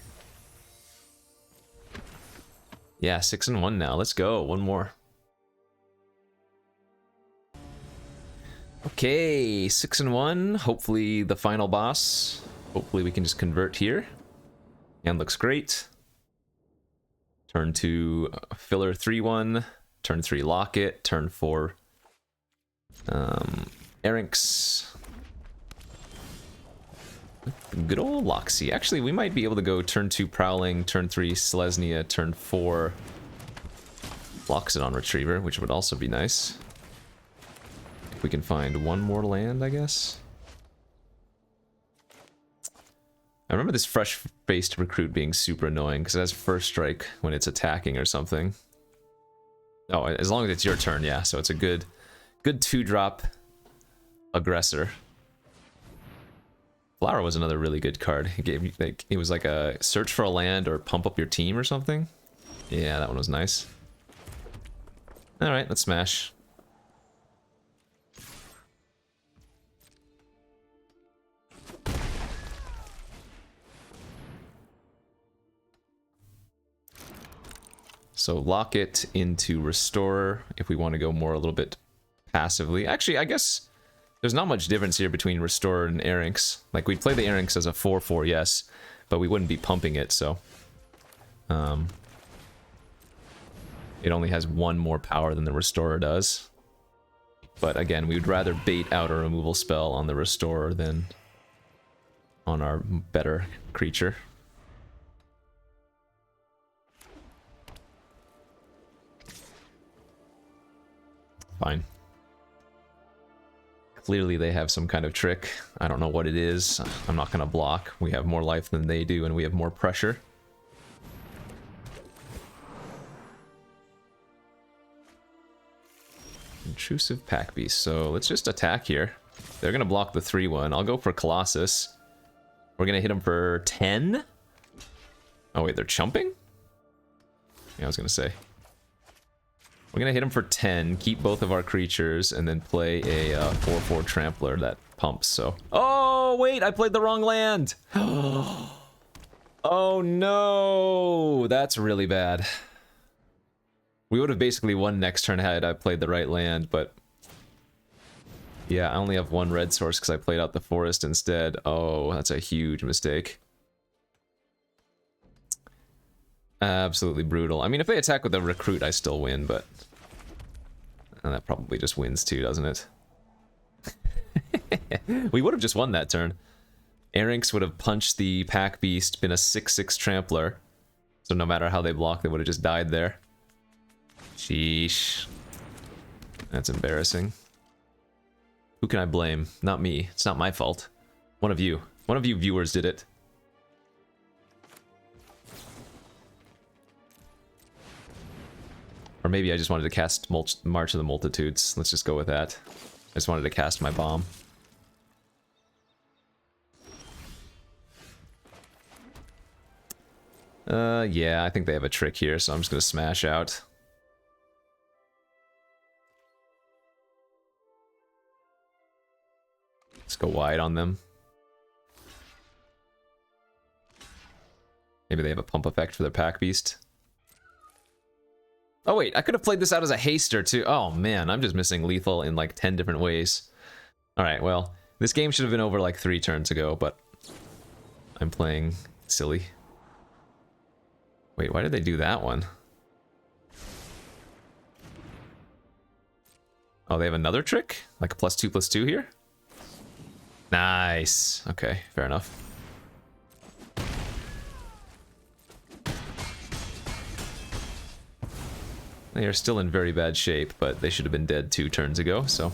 Yeah, 6-1 now. Let's go. One more. Okay, 6-1. Hopefully the final boss. Hopefully we can just convert here. And looks great. Turn 2 filler 3-1. Turn 3 locket. Turn 4 Erinx. Good old Loxy. Actually, we might be able to go turn 2 Prowling, turn 3 Selesnya, turn 4 Loxodon Retriever, which would also be nice. If we can find one more land, I guess. I remember this fresh-faced recruit being super annoying, because it has first strike when it's attacking or something. Oh, as long as it's your turn, yeah, so it's a good 2-drop aggressor. Flower was another really good card. It gave you, like, it was like a search for a land or pump up your team or something. Yeah, that one was nice. Alright, let's smash. So lock it into Restorer if we want to go more a little bit passively. Actually, I guess there's not much difference here between Restorer and Erinx. Like, we'd play the Erinx as a 4-4, yes, but we wouldn't be pumping it, so... it only has one more power than the Restorer does. But again, we would rather bait out a removal spell on the Restorer than on our better creature. Fine. Clearly they have some kind of trick. I don't know what it is. I'm not gonna block. We have more life than they do and we have more pressure. Intrusive Pack Beast. So let's just attack here. They're gonna block the 3-1. I'll go for Colossus. We're gonna hit them for 10? Oh wait, they're chumping? Yeah, I was gonna say. We're gonna hit him for 10, keep both of our creatures, and then play a 4-4 Trampler that pumps, so... Oh, wait, I played the wrong land! Oh no! That's really bad. We would have basically won next turn had I played the right land, but... Yeah, I only have one red source because I played out the forest instead. Oh, that's a huge mistake. Absolutely brutal. I mean, if they attack with a recruit, I still win, but... And that probably just wins too, doesn't it? We would have just won that turn. Erinx would have punched the Pack Beast, been a 6-6 Trampler. So no matter how they block, they would have just died there. Sheesh. That's embarrassing. Who can I blame? Not me. It's not my fault. One of you. One of you viewers did it. Or maybe I just wanted to cast March of the Multitudes. Let's just go with that. I just wanted to cast my bomb. Yeah, I think they have a trick here, so I'm just gonna smash out. Let's go wide on them. Maybe they have a pump effect for their pack beast. Oh wait, I could have played this out as a haster too. Oh man, I'm just missing lethal in like 10 different ways. Alright, well, this game should have been over like 3 turns ago, but I'm playing silly. Wait, why did they do that one? Oh, they have another trick? Like a +2/+2 here? Nice. Okay, fair enough. They are still in very bad shape, but they should have been dead 2 turns ago, so...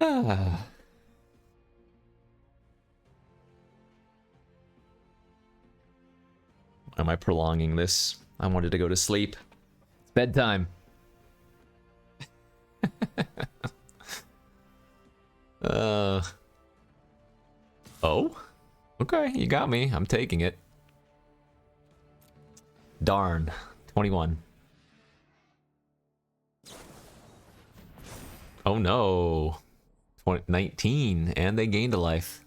Ah. Am I prolonging this? I wanted to go to sleep. It's bedtime. Oh? Okay, you got me. I'm taking it. Darn. 21. Oh no. 19, and they gained a life.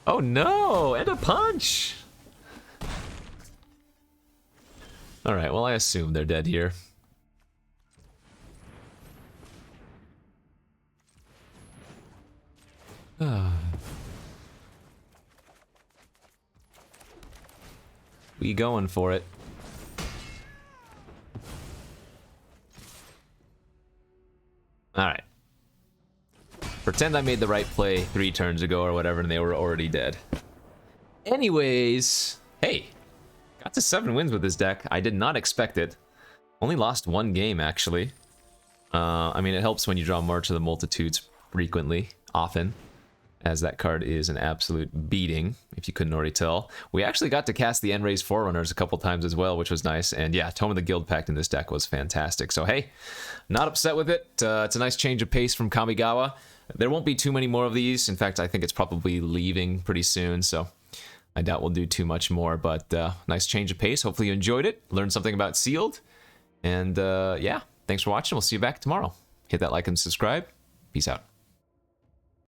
Oh no, and a punch! Alright, well I assume they're dead here. We going for it. Alright. Pretend I made the right play 3 turns ago or whatever and they were already dead. Anyways, hey, got to 7 wins with this deck. I did not expect it. Only lost 1 game, actually. I mean, it helps when you draw March of the Multitudes frequently, often, as that card is an absolute beating, if you couldn't already tell. We actually got to cast the End-Raised Forerunners a couple times as well, which was nice. And yeah, Tome of the Guild Pact in this deck was fantastic. So hey, not upset with it. It's a nice change of pace from Kamigawa. There won't be too many more of these. In fact, I think it's probably leaving pretty soon, so I doubt we'll do too much more. But nice change of pace. Hopefully you enjoyed it, learned something about Sealed. And yeah, thanks for watching. We'll see you back tomorrow. Hit that like and subscribe. Peace out.